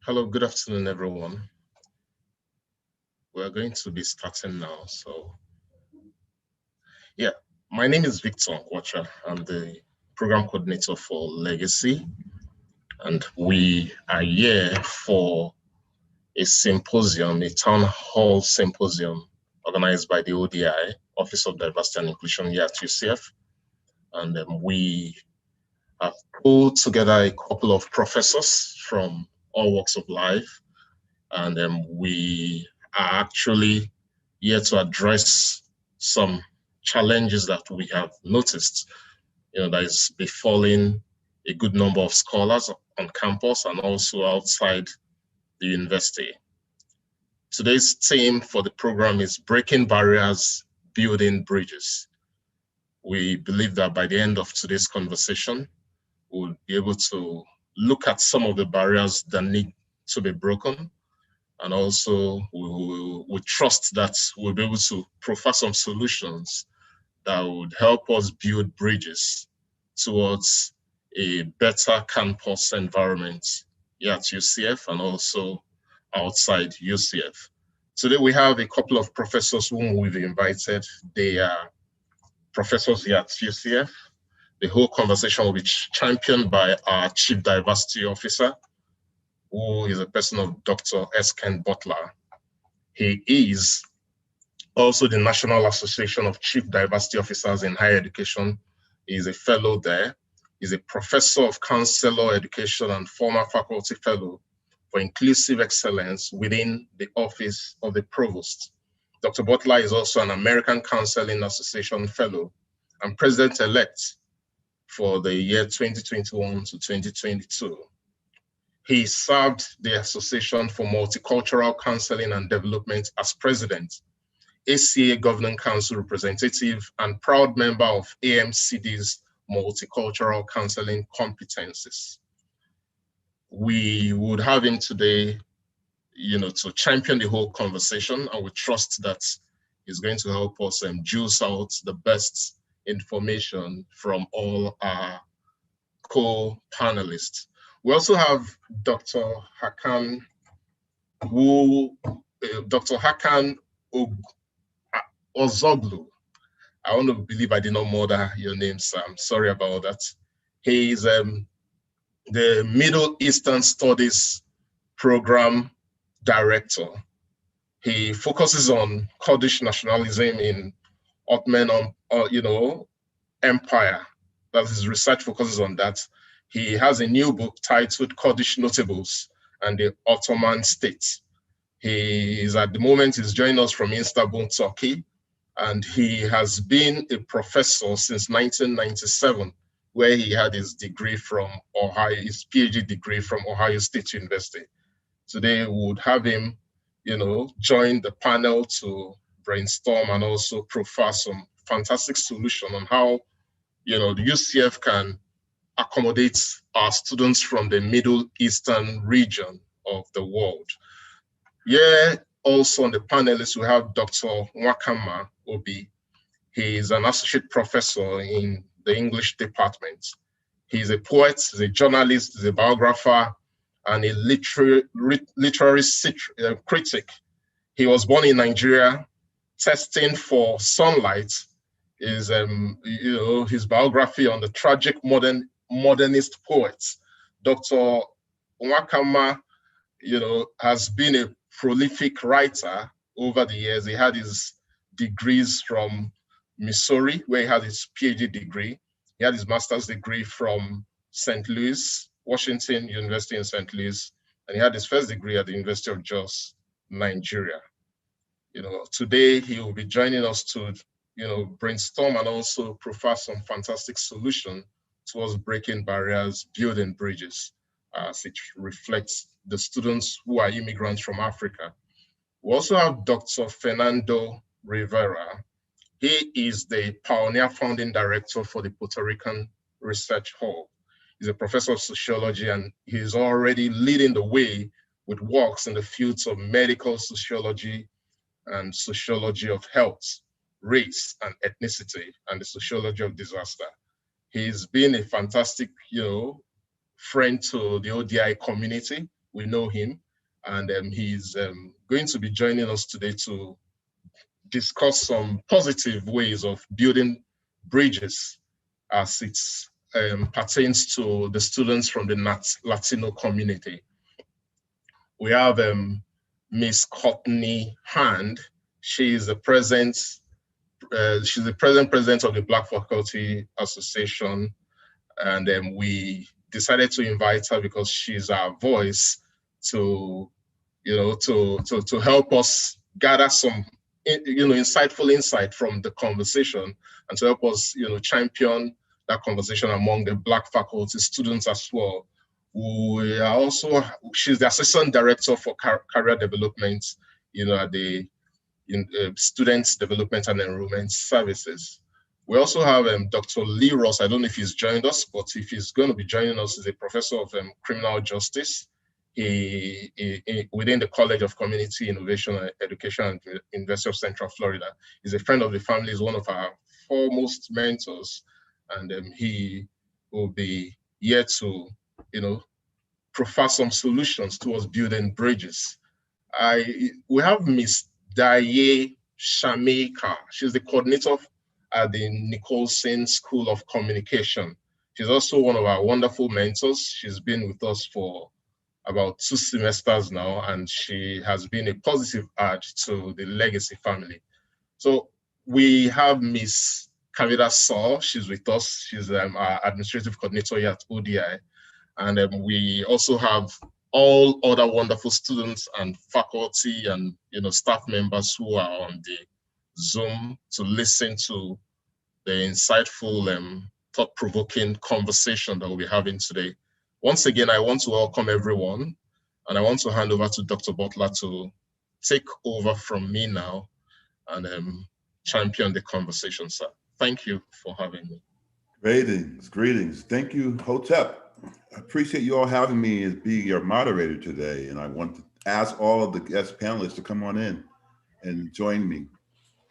Hello, good afternoon, everyone. We're going to be starting now. Yeah, my name is Victor Wacha. I'm the program coordinator for Legacy, and we are here for a symposium, a town hall symposium organized by the ODI, Office of Diversity and Inclusion here at UCF. And we have pulled together a couple of professors from all walks of life, and we are actually here to address some challenges that we have noticed, that is befalling a good number of scholars on campus and also outside the university. Today's theme for the program is Breaking Barriers, Building Bridges. We believe that by the end of today's conversation, we'll be able to look at some of the barriers that need to be broken. And also, we trust that we'll be able to provide some solutions that would help us build bridges towards a better campus environment here at UCF and also outside UCF. Today, we have a couple of professors whom we've invited. They are professors here at UCF. The whole conversation will be championed by our Chief Diversity Officer, who is a person of Dr. S. Ken Butler. He is also the National Association of Chief Diversity Officers in Higher Education. He is a fellow there. He's a professor of counselor education and former faculty fellow for inclusive excellence within the office of the provost. Dr. Butler is also an American Counseling Association fellow and president-elect for the year 2021 to 2022. He served the Association for Multicultural Counseling and Development as president, ACA Governing Council representative, and proud member of AMCD's Multicultural Counseling competencies. We would have him today, to champion the whole conversation, and we trust that he's going to help us juice out the best information from all our co-panelists. We also have Dr. Hakan Ozoglu. I want to believe I did not murder your name, Sam. Sorry about that. He is the Middle Eastern Studies Program Director. He focuses on Kurdish nationalism in Ottoman, Empire. That his research focuses on that. He has a new book titled Kurdish Notables and the Ottoman State. He is at the moment, he's joining us from Istanbul, Turkey, and he has been a professor since 1997, where he had his degree from Ohio, his PhD degree from Ohio State University. Today, we would have him, join the panel to brainstorm and also profile some fantastic solution on how, the UCF can accommodate our students from the Middle Eastern region of the world. Yeah, also on the panelists, we have Dr. Nwakama Obi. He is an associate professor in the English department. He's a poet, he's a journalist, he's a biographer, and a literary critic. He was born in Nigeria, testing for sunlight. Is his biography on the tragic modernist poets. Dr. Nwakama, has been a prolific writer over the years. He had his degrees from Missouri, where he had his PhD degree. He had his master's degree from St. Louis, Washington University in St. Louis, and he had his first degree at the University of Jos, Nigeria. Today he will be joining us to brainstorm and also provide some fantastic solution towards breaking barriers, building bridges, as it reflects the students who are immigrants from Africa. We also have Dr. Fernando Rivera. He is the pioneer founding director for the Puerto Rican Research Hub. He's a professor of sociology, and he's already leading the way with works in the fields of medical sociology and sociology of health, race and ethnicity, and the sociology of disaster. He's been a fantastic, friend to the ODI community. we know him, and he's going to be joining us today to discuss some positive ways of building bridges as it pertains to the students from the Latino community. We have Miss Courtney Hand. She is the present president of the Black Faculty Association, and we decided to invite her because she's our voice to, to help us gather some, insightful insight from the conversation, and to help us, champion that conversation among the Black faculty students as well. We are also, she's the assistant director for career development, at the Students Development and Enrollment Services. We also have Dr. Lee Ross. I don't know if he's joined us, but if he's going to be joining us, he's a professor of criminal justice within the College of Community Innovation, Education and University of Central Florida. He's a friend of the family, is one of our foremost mentors, and he will be here to, proffer some solutions towards building bridges. We have Miss Daye Shameka. She's the coordinator at the Nicholson School of Communication. She's also one of our wonderful mentors. She's been with us for about 2 semesters now, and she has been a positive add to the Legacy family. So we have Miss Kavita Saul. She's with us. She's our administrative coordinator here at ODI. And we also have all other wonderful students and faculty and staff members who are on the Zoom to listen to the insightful, thought-provoking conversation that we'll be having today. Once again, I want to welcome everyone, and I want to hand over to Dr. Butler to take over from me now and champion the conversation, sir. Thank you for having me. Greetings. Thank you, Hotep. I appreciate you all having me as being your moderator today, and I want to ask all of the guest panelists to come on in and join me.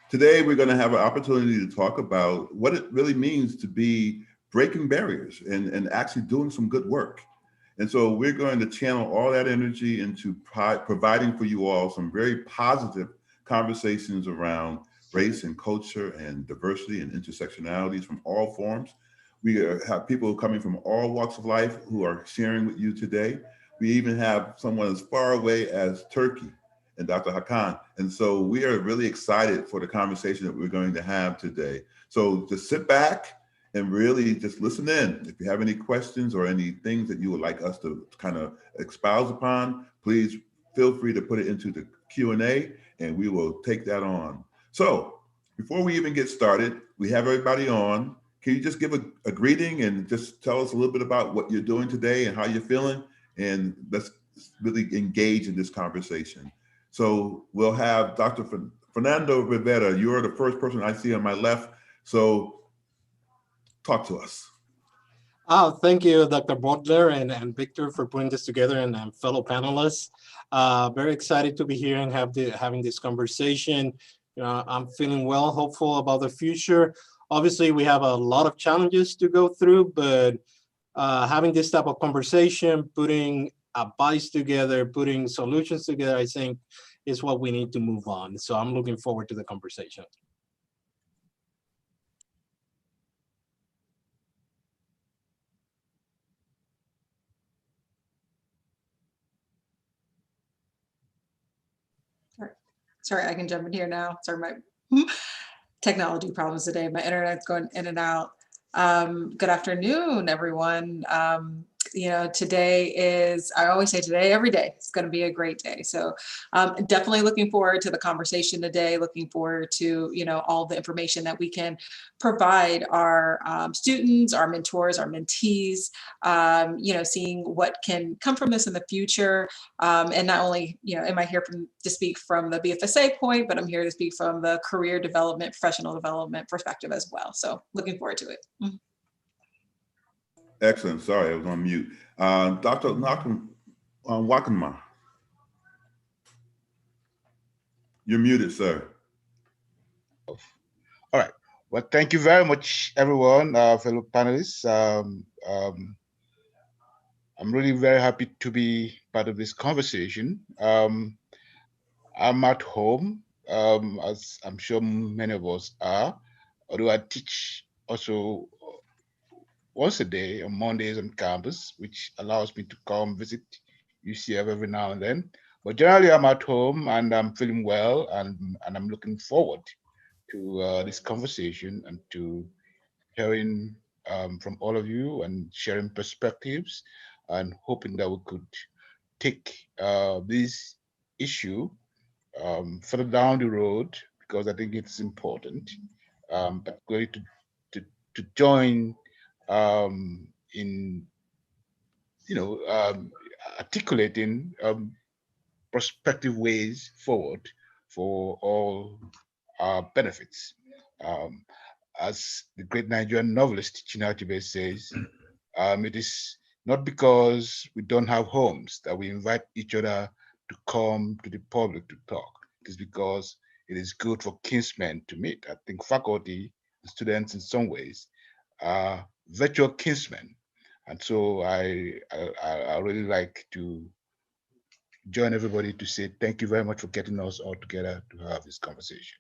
Today, we're going to have an opportunity to talk about what it really means to be breaking barriers and actually doing some good work. And so we're going to channel all that energy into providing for you all some very positive conversations around race and culture and diversity and intersectionalities from all forms. We have people coming from all walks of life who are sharing with you today. We even have someone as far away as Turkey and Dr. Hakan. And so we are really excited for the conversation that we're going to have today. So just sit back and really just listen in. If you have any questions or any things that you would like us to kind of espouse upon, please feel free to put it into the Q&A and we will take that on. So before we even get started, we have everybody on. Can you just give a greeting and just tell us a little bit about what you're doing today and how you're feeling? And let's really engage in this conversation. So we'll have Dr. Fernando Rivera. You're the first person I see on my left. So talk to us. Oh, thank you, Dr. Butler and Victor for putting this together, and fellow panelists. Very excited to be here and having this conversation. I'm feeling well, hopeful about the future. Obviously, we have a lot of challenges to go through, but having this type of conversation, putting advice together, putting solutions together, I think is what we need to move on. So I'm looking forward to the conversation. Sorry, I can jump in here now. Sorry, my technology problems today. My internet's going in and out. Good afternoon, everyone. Today is, I always say today, every day, it's going to be a great day. So definitely looking forward to the conversation today, looking forward to, all the information that we can provide our students, our mentors, our mentees, seeing what can come from this in the future. And not only, am I here to speak from the BFSA point, but I'm here to speak from the career development, professional development perspective as well. So looking forward to it. Mm-hmm. Excellent. Sorry, I was on mute. Dr. Wakanma, you're muted, sir. All right. Well, thank you very much, everyone, fellow panelists. I'm really very happy to be part of this conversation. I'm at home, as I'm sure many of us are, although I teach also once a day on Mondays on campus, which allows me to come visit UCF every now and then. But generally, I'm at home and I'm feeling well, and I'm looking forward to this conversation and to hearing from all of you and sharing perspectives, and hoping that we could take this issue further down the road, because I think it's important, particularly to join in articulating prospective ways forward for all our benefits. Um, as the great Nigerian novelist Chinua Achebe says, it is not because we don't have homes that we invite each other to come to the public to talk. It is because it is good for kinsmen to meet. I think faculty and students, in some ways, are virtual kinsmen, and so I really like to join everybody to say thank you very much for getting us all together to have this conversation.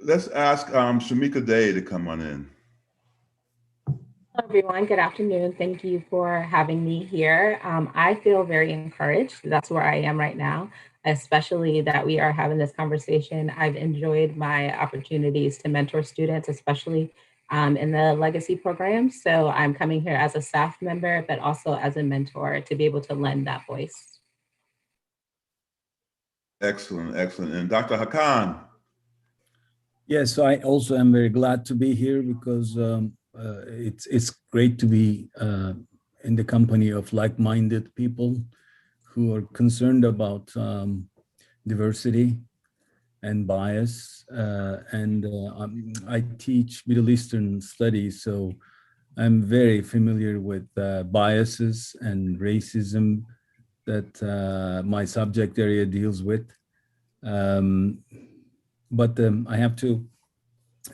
Let's ask Shamika Day to come on in. Hello, everyone. Good afternoon. Thank you for having me here. I feel very encouraged. That's where I am right now, especially that we are having this conversation. I've enjoyed my opportunities to mentor students, especially in the legacy program. So I'm coming here as a staff member, but also as a mentor to be able to lend that voice. Excellent, excellent. And Dr. Hakan. Yes, I also am very glad to be here because it's great to be in the company of like-minded people who are concerned about diversity and bias. I teach Middle Eastern studies, so I'm very familiar with biases and racism that my subject area deals with. But I have to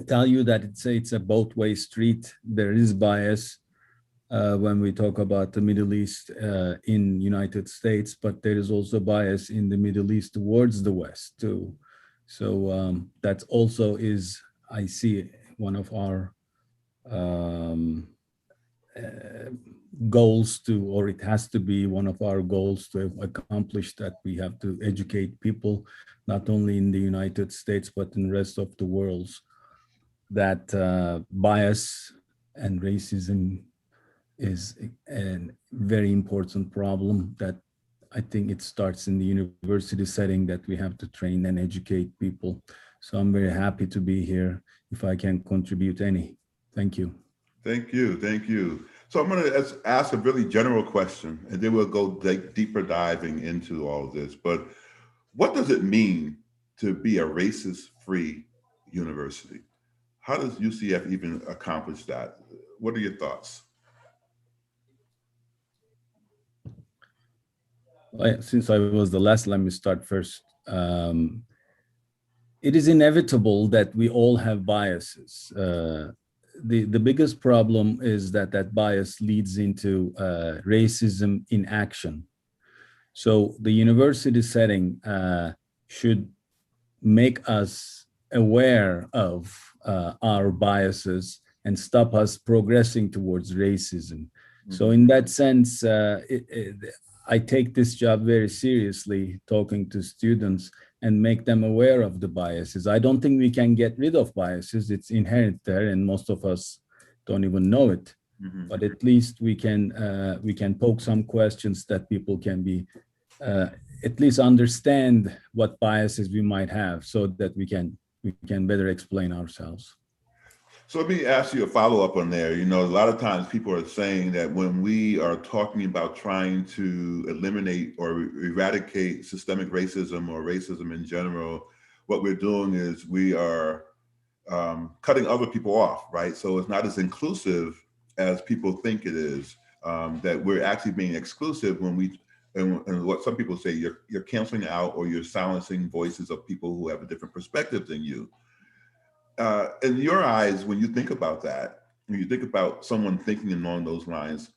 tell you that it's a both-way street. There is bias when we talk about the Middle East in United States, but there is also bias in the Middle East towards the West too. So that also is, I see, one of our goals to, or it has to be one of our goals to accomplish, that we have to educate people, not only in the United States, but in the rest of the world, that bias and racism is a very important problem, that I think it starts in the university setting, that we have to train and educate people. So I'm very happy to be here if I can contribute any. Thank you. Thank you, thank you. So I'm going to ask a really general question, and then we'll go deeper diving into all of this. But what does it mean to be a racist-free university? How does UCF even accomplish that? What are your thoughts? Since I was the last, let me start first. It is inevitable that we all have biases. The biggest problem is that bias leads into racism in action. So the university setting should make us aware of our biases and stop us progressing towards racism. Mm-hmm. So in that sense, I take this job very seriously, talking to students and make them aware of the biases. I don't think we can get rid of biases. It's inherent there, and most of us don't even know it. Mm-hmm. But at least we can poke some questions that people can be at least understand what biases we might have, so that we can better explain ourselves. So let me ask you a follow-up on there. You know, a lot of times people are saying that when we are talking about trying to eliminate or eradicate systemic racism or racism in general, what we're doing is we are cutting other people off, right? So it's not as inclusive as people think it is, that we're actually being exclusive when we, and what some people say, you're canceling out or you're silencing voices of people who have a different perspective than you. In your eyes, when you think about that, when you think about someone thinking along those lines,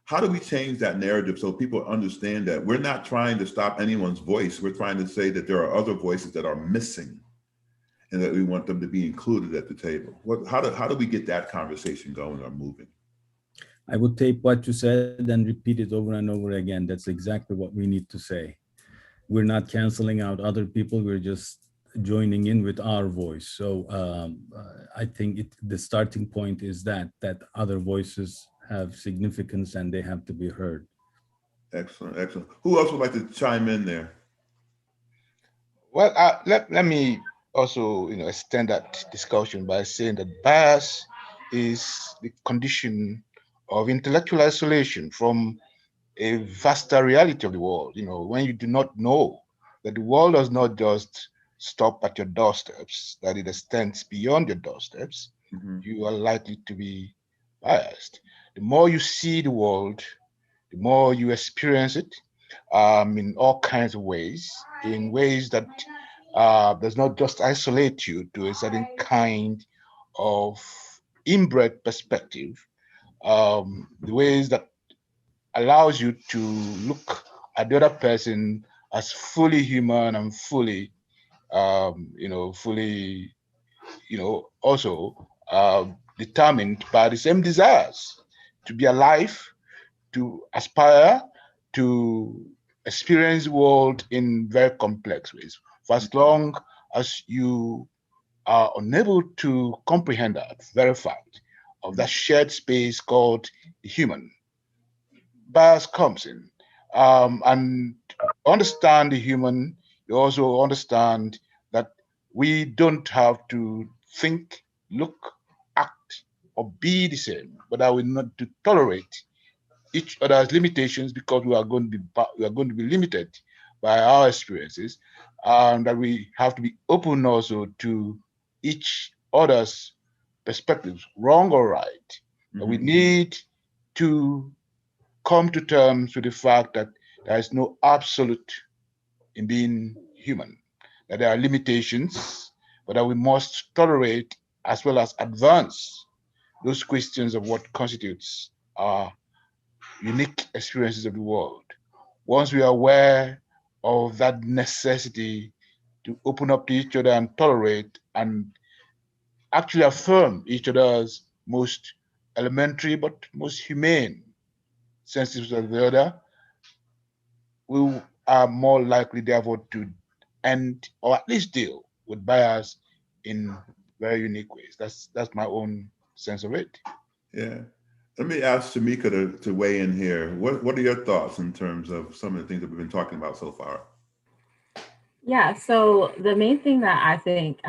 how do we change that narrative so people understand that we're not trying to stop anyone's voice? We're trying to say that there are other voices that are missing and that we want them to be included at the table. How do we get that conversation going or moving? I would take what you said and repeat it over and over again. That's exactly what we need to say. We're not canceling out other people. We're just joining in with our voice. So I think the starting point is that other voices have significance and they have to be heard. Excellent, excellent. Who else would like to chime in there? Well, let me also extend that discussion by saying that bias is the condition of intellectual isolation from a vaster reality of the world. When you do not know that the world does not just stop at your doorsteps, that it extends beyond your doorsteps, you are likely to be biased. The more you see the world, the more you experience it in all kinds of ways, in ways that does not just isolate you to a certain kind of inbred perspective, the ways that allows you to look at the other person as fully human and fully, also determined by the same desires to be alive, to aspire, to experience the world in very complex ways. For as long as you are unable to comprehend that very fact of that shared space called the human, bias comes in. And understand the human, you also understand that we don't have to think, look, act, or be the same, but that we not to tolerate each other's limitations because we are going to be limited by our experiences, and that we have to be open also to each other's perspectives, wrong or right. That we need to come to terms with the fact that there is no absolute in being human, that there are limitations, but that we must tolerate as well as advance those questions of what constitutes our unique experiences of the world. Once we are aware of that necessity to open up to each other and tolerate and actually affirm each other's most elementary but most humane senses of the other, we are more likely, therefore, to end or at least deal with bias in very unique ways. That's my own sense of it. Yeah. Let me ask Shamika to weigh in here. What are your thoughts in terms of some of the things that we've been talking about so far? Yeah, so the main thing that I think,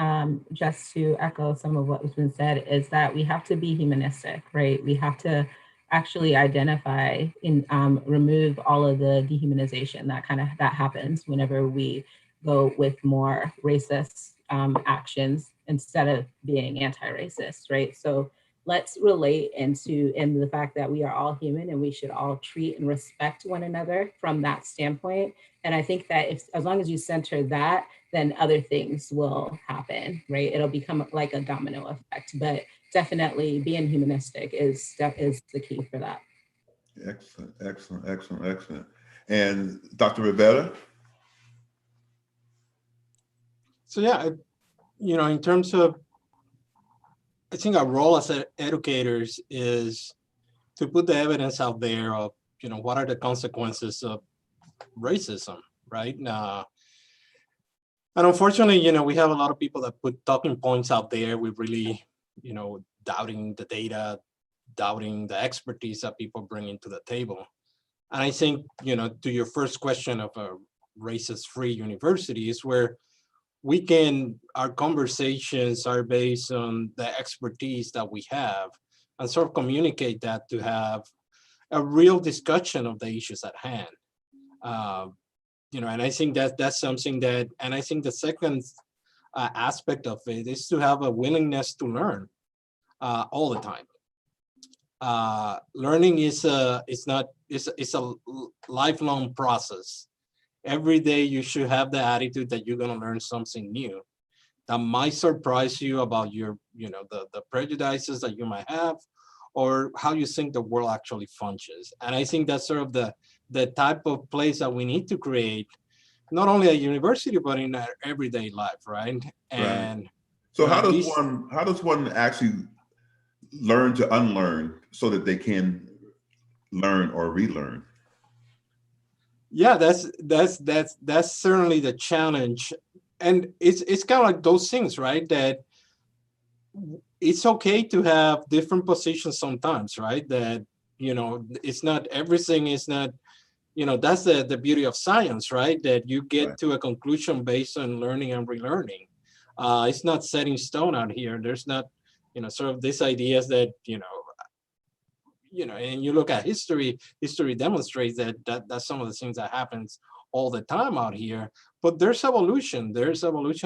just to echo some of what has been said, is that we have to be humanistic, right? We have to actually identify and remove all of the dehumanization that happens whenever we go with more racist actions instead of being anti-racist, right? So let's relate into the fact that we are all human and we should all treat and respect one another from that standpoint. And I think that as long as you center that, then other things will happen, right? It'll become like a domino effect, but definitely being humanistic is the key for that. Excellent, excellent, excellent, excellent. And Dr. Rivera? So yeah, in terms of, I think our role as educators is to put the evidence out there of, what are the consequences of racism, right? And unfortunately, we have a lot of people that put talking points out there with really, doubting the data, doubting the expertise that people bring into the table. And I think, to your first question of a racist-free university is where our conversations are based on the expertise that we have and sort of communicate that to have a real discussion of the issues at hand. And I think that's something that, and I think the second aspect of it is to have a willingness to learn all the time. Learning is a lifelong process. Every day you should have the attitude that you're going to learn something new. that might surprise you about your, the prejudices that you might have, or how you think the world actually functions. And I think that's sort of the type of place that we need to create, not only at university, but in our everyday life, right? And right. So how does one actually learn to unlearn so that they can learn or relearn? Yeah, that's certainly the challenge. And it's kind of like those things, right? That it's okay to have different positions sometimes, right? That, it's not, everything is not, that's the beauty of science, right? That you get Right. to a conclusion based on learning and relearning. It's not set in stone out here. There's not, sort of these ideas that, and you look at history demonstrates that some of the things that happens all the time out here. But there's evolution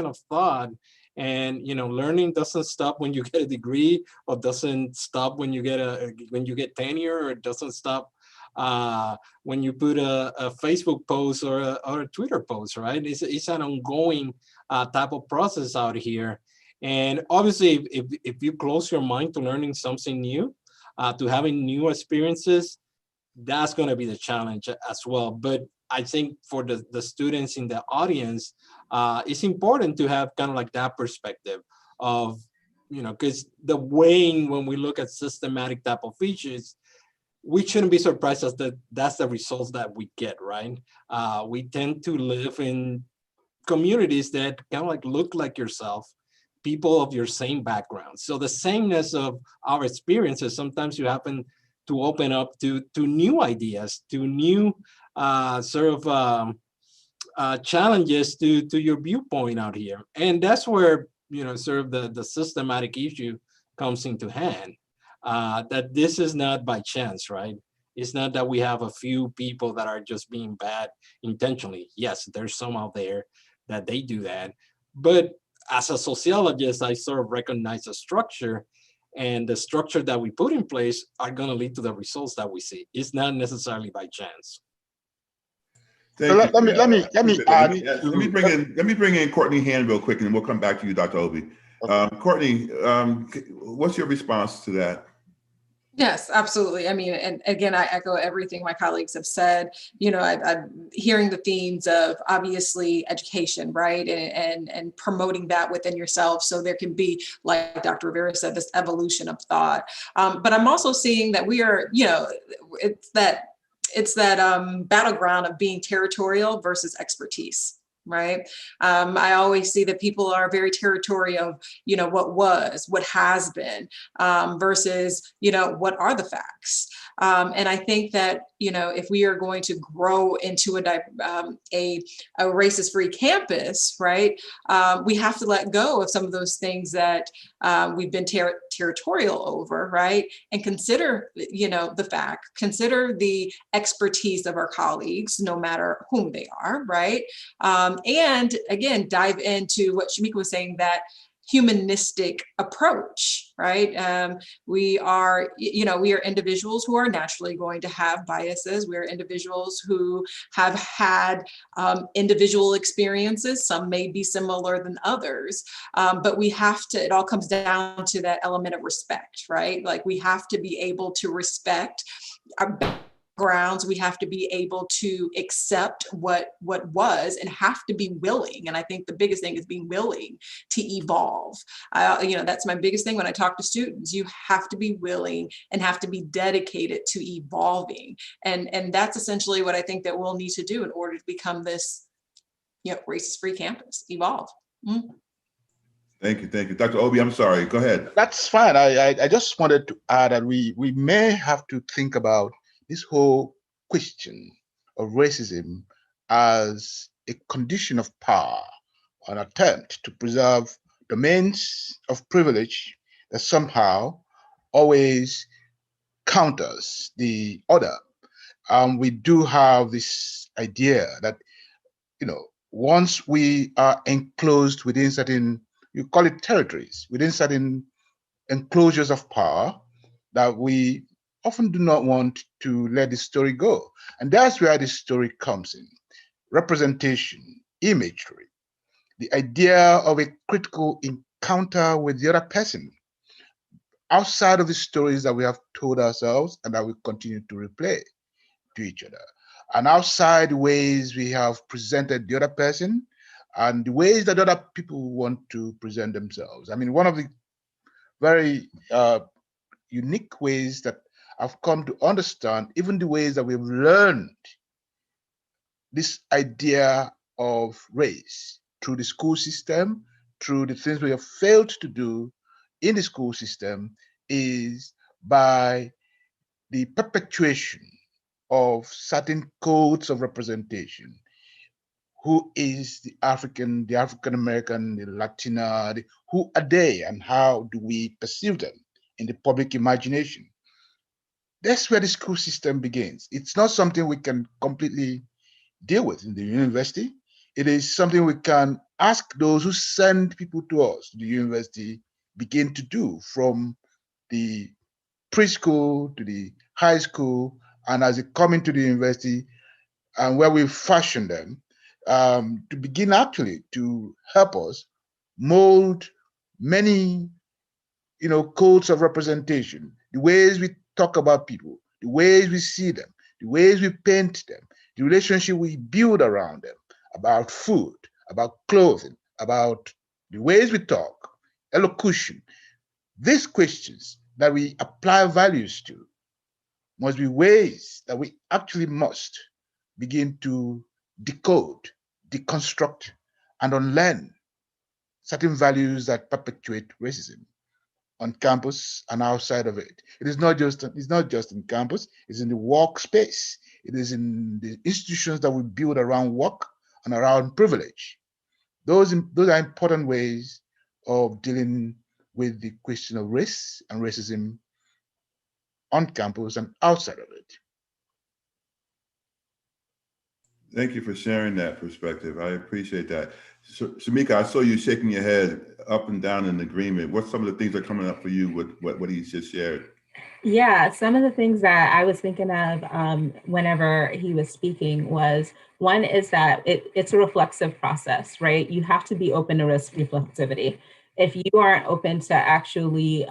of thought. And learning doesn't stop when you get a degree, or doesn't stop when you get tenure, or it doesn't stop when you put a Facebook post or a Twitter post, right? It's an ongoing type of process out here. And obviously, if you close your mind to learning something new, to having new experiences, that's going to be the challenge as well. But I think for the students in the audience, it's important to have kind of like that perspective of, because the weighing, when we look at systematic type of features, we shouldn't be surprised as that's the results that we get, right? We tend to live in communities that kind of like look like yourself, people of your same background. So the sameness of our experiences, sometimes you happen to open up to new ideas, to new challenges to your viewpoint out here. And that's where, sort of the systematic issue comes into hand, that this is not by chance, right? It's not that we have a few people that are just being bad intentionally. Yes, there's some out there that they do that. But as a sociologist, I sort of recognize the structure, and the structure that we put in place are going to lead to the results that we see. It's not necessarily by chance. So let me add. Let me bring in Courtney Hand real quick, and then we'll come back to you, Dr. Obi. Okay. Courtney, what's your response to that? Yes, absolutely. I mean, and again, I echo everything my colleagues have said. I'm hearing the themes of obviously education, right? And promoting that within yourself, so there can be, like Dr. Rivera said, this evolution of thought. But I'm also seeing that we are, it's that battleground of being territorial versus expertise. Right. I always see that people are very territorial of, what was, what has been, versus, what are the facts. And I think that, if we are going to grow into a racist-free campus, right, we have to let go of some of those things that we've been territorial over, right, and consider, the fact, consider the expertise of our colleagues, no matter whom they are, right, and again, dive into what Shamika was saying, that humanistic approach, right? We are individuals who are naturally going to have biases. We're individuals who have had individual experiences. Some may be similar than others, but we have to, it all comes down to that element of respect, right? Like, we have to be able to respect our grounds. We have to be able to accept what was, and have to be willing. And I think the biggest thing is being willing to evolve. That's my biggest thing when I talk to students. You have to be willing and have to be dedicated to evolving. And that's essentially what I think that we'll need to do in order to become this, racist-free campus. Evolve. Mm-hmm. Thank you. Dr. Obi, I'm sorry. Go ahead. That's fine. I just wanted to add that we may have to think about this whole question of racism as a condition of power, an attempt to preserve domains of privilege that somehow always counters the other. We do have this idea that, once we are enclosed within certain, you call it territories, within certain enclosures of power, that we often do not want to let the story go. And that's where the story comes in. Representation, imagery, the idea of a critical encounter with the other person outside of the stories that we have told ourselves and that we continue to replay to each other, and outside ways we have presented the other person and the ways that other people want to present themselves. I mean, one of the very unique ways that I've come to understand, even the ways that we've learned this idea of race through the school system, through the things we have failed to do in the school system, is by the perpetuation of certain codes of representation. Who is the African American, the Latina, who are they, and how do we perceive them in the public imagination? That's where the school system begins. It's not something we can completely deal with in the university. It is something we can ask those who send people to us, the university, begin to do from the preschool to the high school, and as they come into the university, and where we fashion them, to begin actually to help us mold many, codes of representation, the ways we talk about people, the ways we see them, the ways we paint them, the relationship we build around them, about food, about clothing, about the ways we talk, elocution. These questions that we apply values to must be ways that we actually must begin to decode, deconstruct, and unlearn certain values that perpetuate racism on campus and outside of it. It's not just in campus, it's in the workspace. It is in the institutions that we build around work and around privilege. Those are important ways of dealing with the question of race and racism on campus and outside of it. Thank you for sharing that perspective. I appreciate that. So, Shamika, I saw you shaking your head up and down in agreement. What's some of the things that are coming up for you with what he just shared? Yeah, some of the things that I was thinking of whenever he was speaking was, one is that it's a reflexive process, right? You have to be open to risk reflexivity. If you aren't open to actually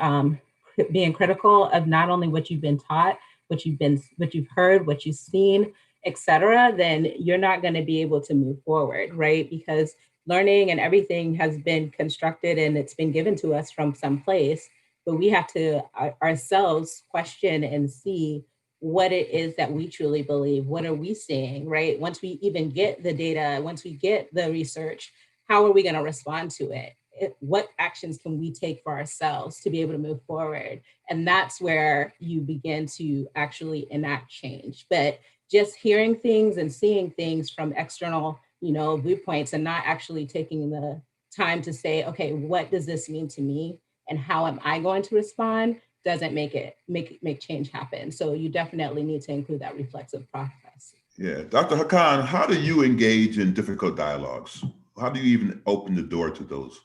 being critical of not only what you've been taught, what you've heard, what you've seen, etc., then you're not going to be able to move forward, right? Because learning and everything has been constructed and it's been given to us from some place, but we have to ourselves question and see what it is that we truly believe. What are we seeing, right? Once we even get the data, once we get the research, how are we going to respond to it? What actions can we take for ourselves to be able to move forward? And that's where you begin to actually enact change. But just hearing things and seeing things from external, viewpoints and not actually taking the time to say, okay, what does this mean to me? And how am I going to respond? Doesn't make change happen. So you definitely need to include that reflexive process. Yeah, Dr. Hakan, how do you engage in difficult dialogues? How do you even open the door to those?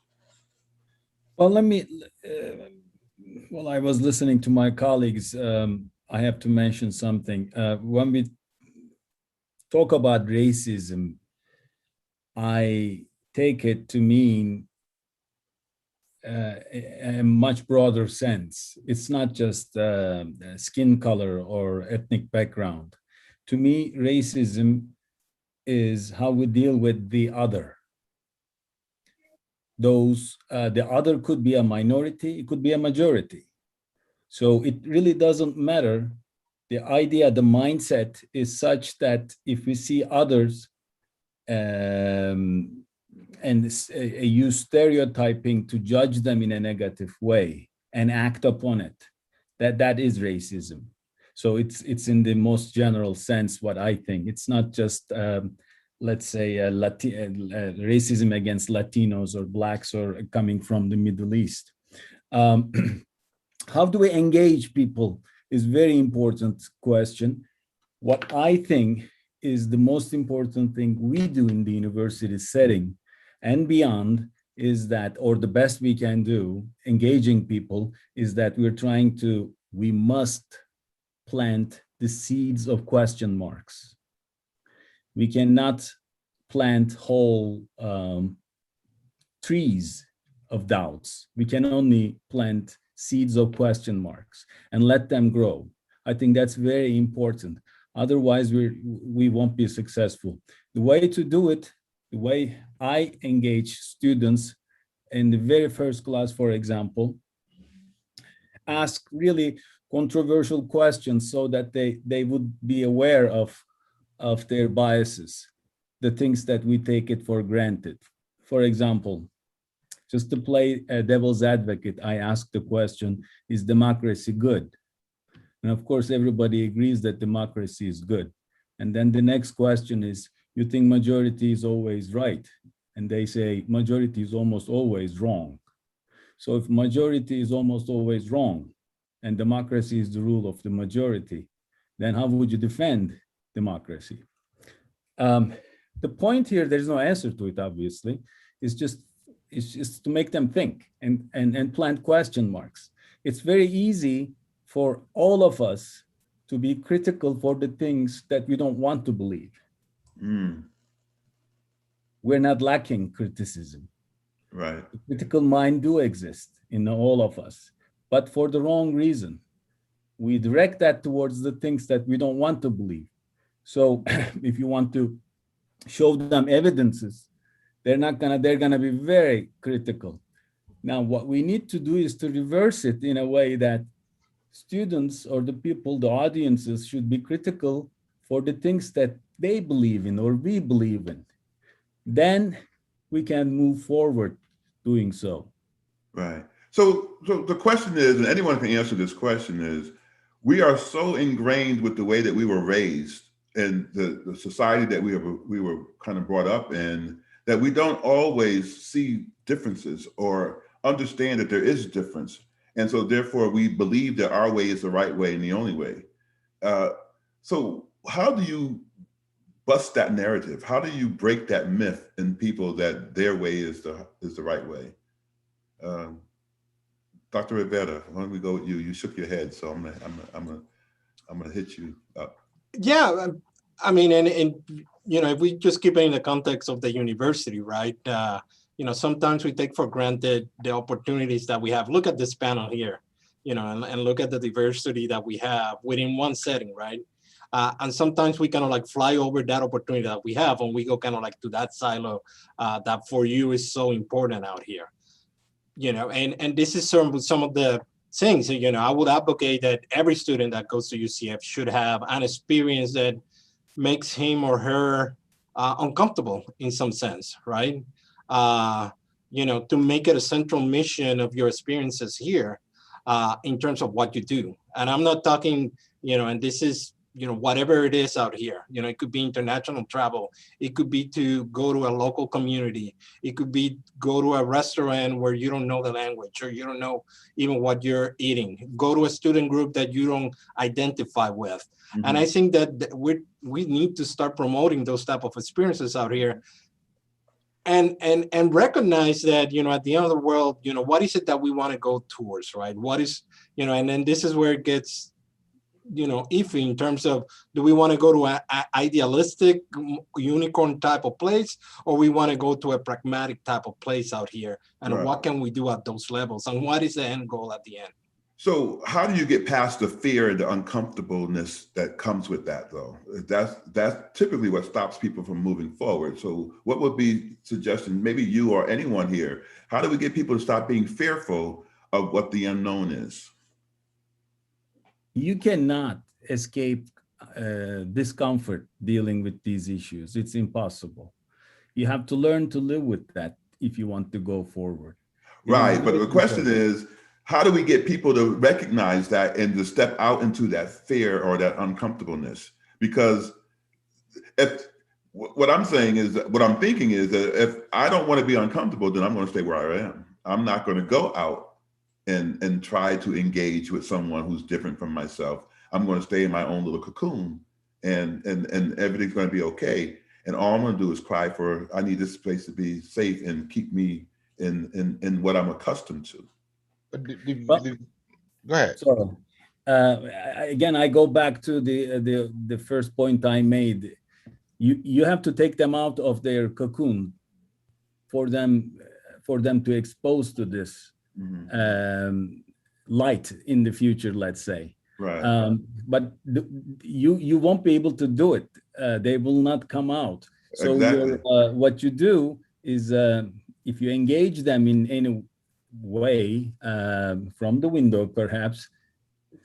Well, while I was listening to my colleagues, I have to mention something. When we talk about racism, I take it to mean a much broader sense. It's not just skin color or ethnic background. To me, racism is how we deal with the other. The other could be a minority, it could be a majority. So it really doesn't matter. The idea, the mindset is such that if we see others and use stereotyping to judge them in a negative way and act upon it, that is racism. So it's in the most general sense what I think. It's not just let's say racism against Latinos or Blacks or coming from the Middle East. How do we engage people is very important question. What I think is the most important thing we do in the university setting and beyond is that, or the best we can do, engaging people, is that we must plant the seeds of question marks. We cannot plant whole trees of doubts. We can only plant seeds of question marks and let them grow. I think that's very important. Otherwise, we won't be successful. The way to do it, the way I engage students in the very first class, for example, ask really controversial questions so that they would be aware of their biases, the things that we take it for granted. For example, just to play a devil's advocate, I ask the question, is democracy good? And of course, everybody agrees that democracy is good. And then the next question is, you think majority is always right? And they say majority is almost always wrong. So if majority is almost always wrong and democracy is the rule of the majority, then how would you defend democracy? The point here, there's no answer to it, obviously. It's just to make them think and plant question marks. It's very easy for all of us to be critical for the things that we don't want to believe. We're not lacking criticism. Right. The critical mind do exist in all of us, but for the wrong reason. We direct that towards the things that we don't want to believe. So if you want to show them evidences, they're gonna be very critical. Now, what we need to do is to reverse it in a way that students or the people, the audiences should be critical for the things that they believe in or we believe in. Then we can move forward doing so. Right. So the question is, and anyone can answer this question is, we are so ingrained with the way that we were raised and the society that we were kind of brought up in, that we don't always see differences or understand that there is a difference. And so therefore we believe that our way is the right way and the only way. So how do you bust that narrative? How do you break that myth in people that their way is the right way? Dr. Rivera, why don't we go with you? You shook your head, so I'm gonna hit you up. Yeah, I mean, and you know, if we just keep it in the context of the university, right? You know, sometimes we take for granted the opportunities that we have. Look at this panel here, you know, and look at the diversity that we have within one setting, right? And sometimes we kind of like fly over that opportunity that we have, and we go kind of like to that silo that for you is so important out here. You know, and this is some of the things, you know, I would advocate that every student that goes to UCF should have an experience that makes him or her uncomfortable in some sense, right? You know, to make it a central mission of your experiences here in terms of what you do. And I'm not talking, you know, and this is, you know, whatever it is out here, you know, it could be international travel. It could be to go to a local community. It could be go to a restaurant where you don't know the language or you don't know even what you're eating. Go to a student group that you don't identify with. Mm-hmm. And I think that we need to start promoting those type of experiences out here and recognize that, you know, at the end of the world, you know, what is it that we want to go towards, right? What is, you know, and then this is where it gets, you know, iffy in terms of, do we want to go to an idealistic unicorn type of place, or we want to go to a pragmatic type of place out here? And right. What can we do at those levels? And what is the end goal at the end? So how do you get past the fear and the uncomfortableness that comes with that, though? That's typically what stops people from moving forward. So what would be suggestion, maybe you or anyone here, how do we get people to stop being fearful of what the unknown is? You cannot escape discomfort dealing with these issues. It's impossible. You have to learn to live with that if you want to go forward. Right, but the question is, how do we get people to recognize that and to step out into that fear or that uncomfortableness? Because what I'm saying is, what I'm thinking is that if I don't want to be uncomfortable, then I'm going to stay where I am. I'm not going to go out and try to engage with someone who's different from myself. I'm going to stay in my own little cocoon and everything's going to be okay. And all I'm going to do is cry for, I need this place to be safe and keep me in what I'm accustomed to. Go ahead. So again, I go back to the first point I made. You have to take them out of their cocoon for them for them to expose to this light in the future, let's say. Right. But you won't be able to do it. They will not come out. So Exactly. what you do is if you engage them in any way from the window, perhaps,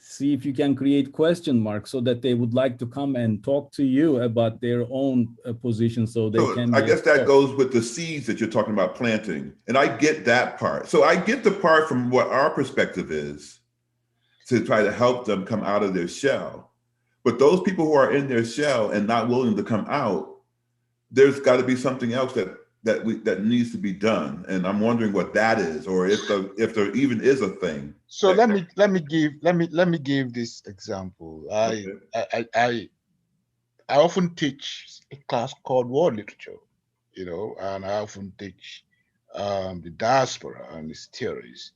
see if you can create question marks so that they would like to come and talk to you about their own position, so they can. I guess that goes with the seeds that you're talking about planting. And I get that part. So I get the part from what our perspective is to try to help them come out of their shell. But those people who are in their shell and not willing to come out, there's got to be something else that needs to be done. And I'm wondering what that is, or if there even is a thing. So let me give this example. I often teach a class called world literature, and I often teach the diaspora and its theories.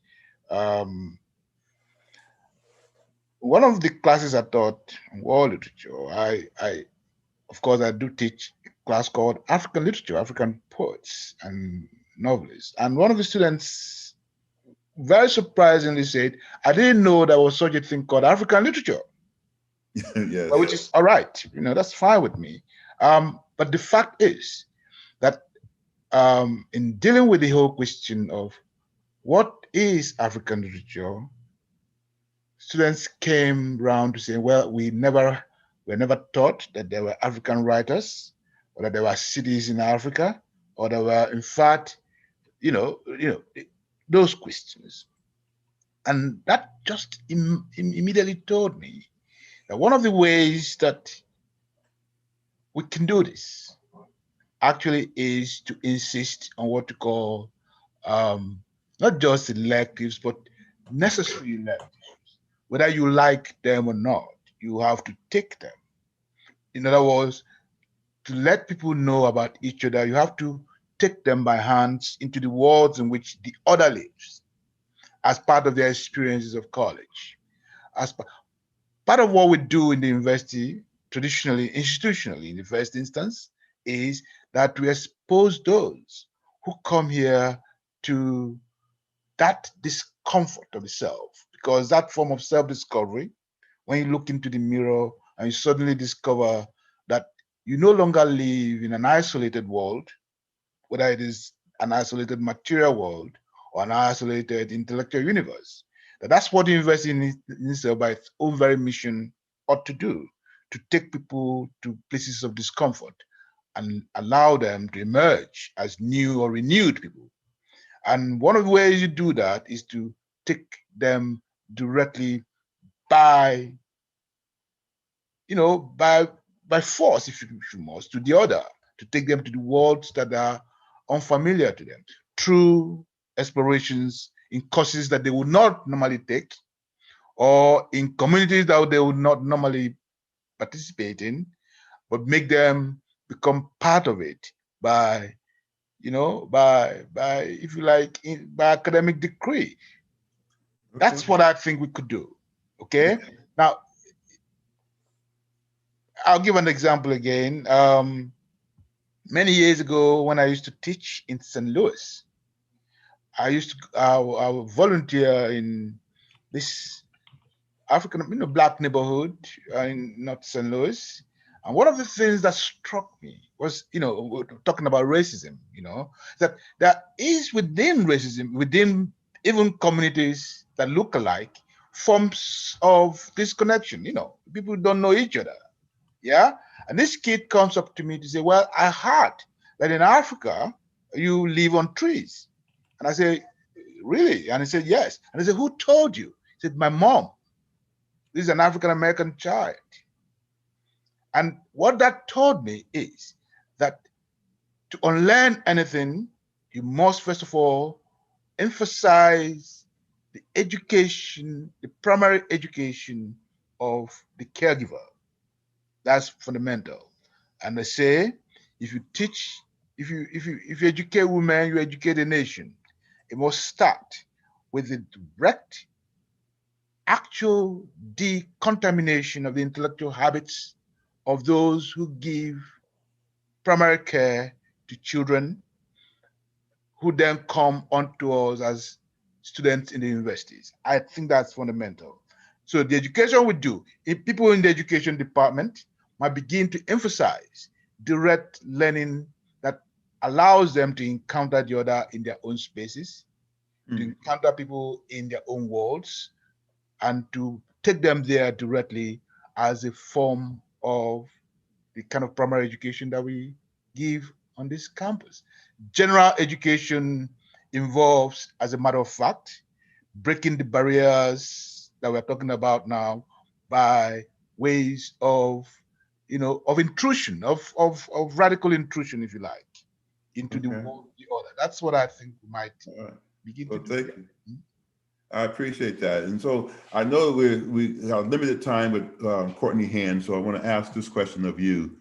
One of the classes I taught in world literature, of course I do teach a class called African literature, African poets and novelists. And one of the students very surprisingly said, I didn't know there was such a thing called African literature. Yes. Which is all right, that's fine with me. But the fact is that in dealing with the whole question of what is African literature, students came round to say, well, we never taught that there were African writers, or that there were cities in Africa, or there were, in fact, those questions. And that just immediately told me that one of the ways that we can do this actually is to insist on what to call not just electives, but necessary electives. Whether you like them or not, you have to take them. In other words, to let people know about each other, you have to take them by hands into the worlds in which the other lives as part of their experiences of college. As part of what we do in the university, traditionally, institutionally, in the first instance, is that we expose those who come here to that discomfort of the self, because that form of self-discovery, when you look into the mirror and you suddenly discover that you no longer live in an isolated world, whether it is an isolated material world or an isolated intellectual universe. That's what the university in itself, by its own very mission, ought to do, to take people to places of discomfort and allow them to emerge as new or renewed people. And one of the ways you do that is to take them directly by force, if you must, to the other, to take them to the worlds that are unfamiliar to them, through explorations in courses that they would not normally take, or in communities that they would not normally participate in, but make them become part of it by, if you like, by academic decree. Okay. That's what I think we could do. Okay. Now, I'll give an example again. Many years ago, when I used to teach in St. Louis, I would volunteer in this African, Black neighborhood in North St. Louis. And one of the things that struck me was, we're talking about racism, that there is within racism, within even communities that look alike, forms of disconnection. People don't know each other. Yeah. And this kid comes up to me to say, well, I heard that in Africa, you live on trees. And I say, really? And he said, yes. And I said, who told you? He said, my mom. This is an African-American child. And what that told me is that to unlearn anything, you must first of all emphasize the education, the primary education of the caregiver. That's fundamental. And they say, if you educate women, you educate a nation. It must start with the direct, actual decontamination of the intellectual habits of those who give primary care to children who then come onto us as students in the universities. I think that's fundamental. So the education we do, if people in the education department might begin to emphasize direct learning that allows them to encounter the other in their own spaces, to encounter people in their own worlds, and to take them there directly as a form of the kind of primary education that we give on this campus. General education involves, as a matter of fact, breaking the barriers that we're talking about now by ways of, of intrusion, of radical intrusion, if you like, into the world of the other. That's what I think we might begin to do. Thank you. I appreciate that. And so I know we have limited time with Courtney Hand, so I want to ask this question of you.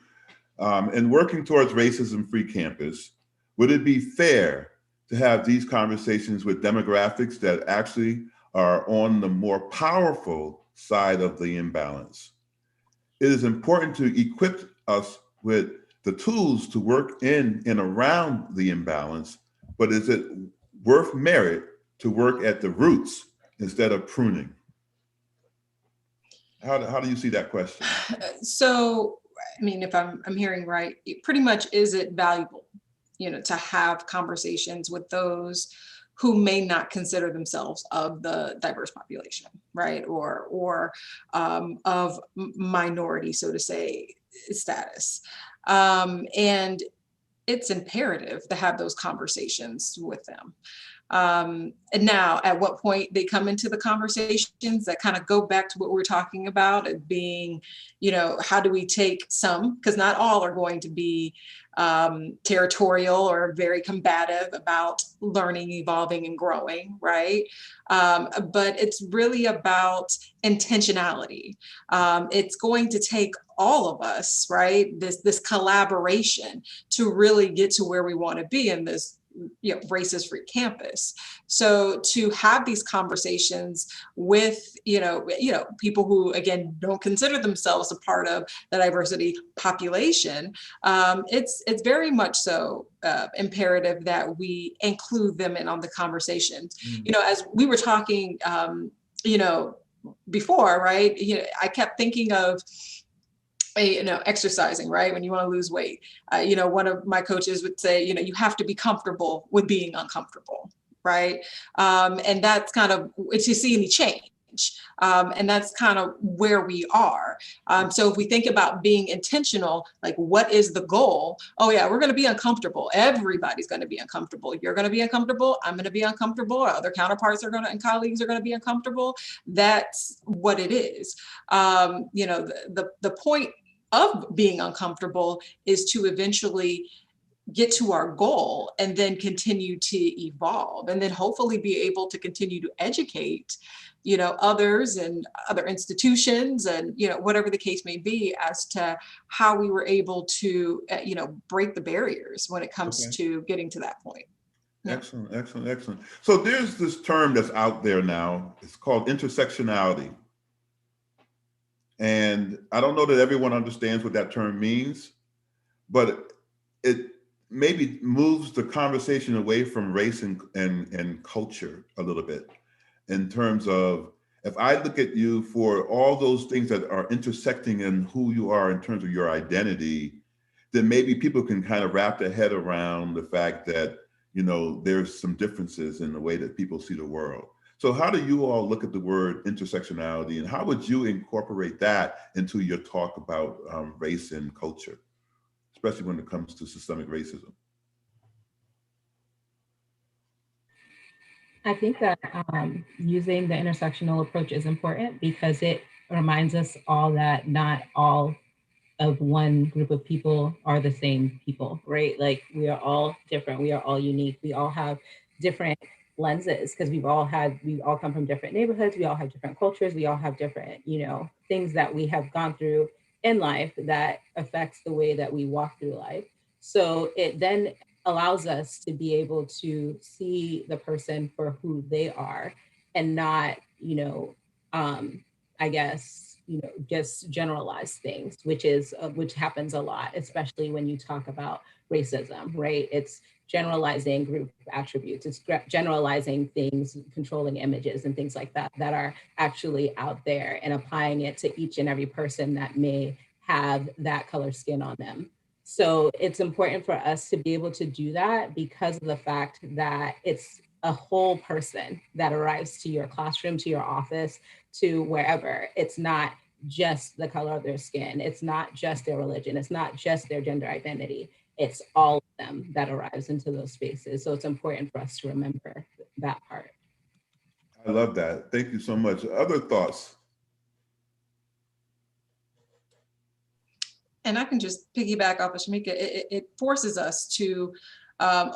In working towards racism-free campus, would it be fair to have these conversations with demographics that actually are on the more powerful side of the imbalance? It is important to equip us with the tools to work in and around the imbalance, but is it worth merit to work at the roots instead of pruning? How do you see that question? So, I mean, if I'm hearing right, pretty much, is it valuable, to have conversations with those who may not consider themselves of the diverse population, right? Or of minority, so to say, status. And it's imperative to have those conversations with them. And now, at what point they come into the conversations that kind of go back to what we're talking about, it being, how do we take some, because not all are going to be territorial or very combative about learning, evolving, and growing, right? But it's really about intentionality. It's going to take all of us, right? This collaboration to really get to where we want to be in this racist-free campus. So to have these conversations with, people who, again, don't consider themselves a part of the diversity population, it's very much so imperative that we include them in on the conversations. As we were talking, before, right? I kept thinking of, exercising, right? When you want to lose weight, one of my coaches would say, you have to be comfortable with being uncomfortable, right? And that's kind of, if you see any change. And that's kind of where we are. So if we think about being intentional, like what is the goal? Oh yeah, we're going to be uncomfortable. Everybody's going to be uncomfortable. You're going to be uncomfortable. I'm going to be uncomfortable. Our other counterparts and colleagues are going to be uncomfortable. That's what it is. The point of being uncomfortable is to eventually get to our goal and then continue to evolve, and then hopefully be able to continue to educate others and other institutions and whatever the case may be as to how we were able to break the barriers when it comes to getting to that point. Excellent. So there's this term that's out there now. It's called intersectionality. And I don't know that everyone understands what that term means, but it maybe moves the conversation away from race and culture a little bit, in terms of, if I look at you for all those things that are intersecting in who you are in terms of your identity, then maybe people can kind of wrap their head around the fact that, there's some differences in the way that people see the world. So how do you all look at the word intersectionality, and how would you incorporate that into your talk about race and culture, especially when it comes to systemic racism? I think that using the intersectional approach is important because it reminds us all that not all of one group of people are the same people, right? Like, we are all different. We are all unique. We all have different lenses because we all come from different neighborhoods. We all have different cultures. We all have different, things that we have gone through in life that affects the way that we walk through life. So it then allows us to be able to see the person for who they are and not, I guess, just generalize things, which happens a lot, especially when you talk about racism, right? It's generalizing group attributes, it's generalizing things, controlling images and things like that that are actually out there, and applying it to each and every person that may have that color skin on them. So it's important for us to be able to do that because of the fact that it's a whole person that arrives to your classroom, to your office, to wherever. It's not just the color of their skin. It's not just their religion. It's not just their gender identity. It's all of them that arrives into those spaces. So it's important for us to remember that part. I love that. Thank you so much. Other thoughts? And I can just piggyback off of Shamika. It forces us to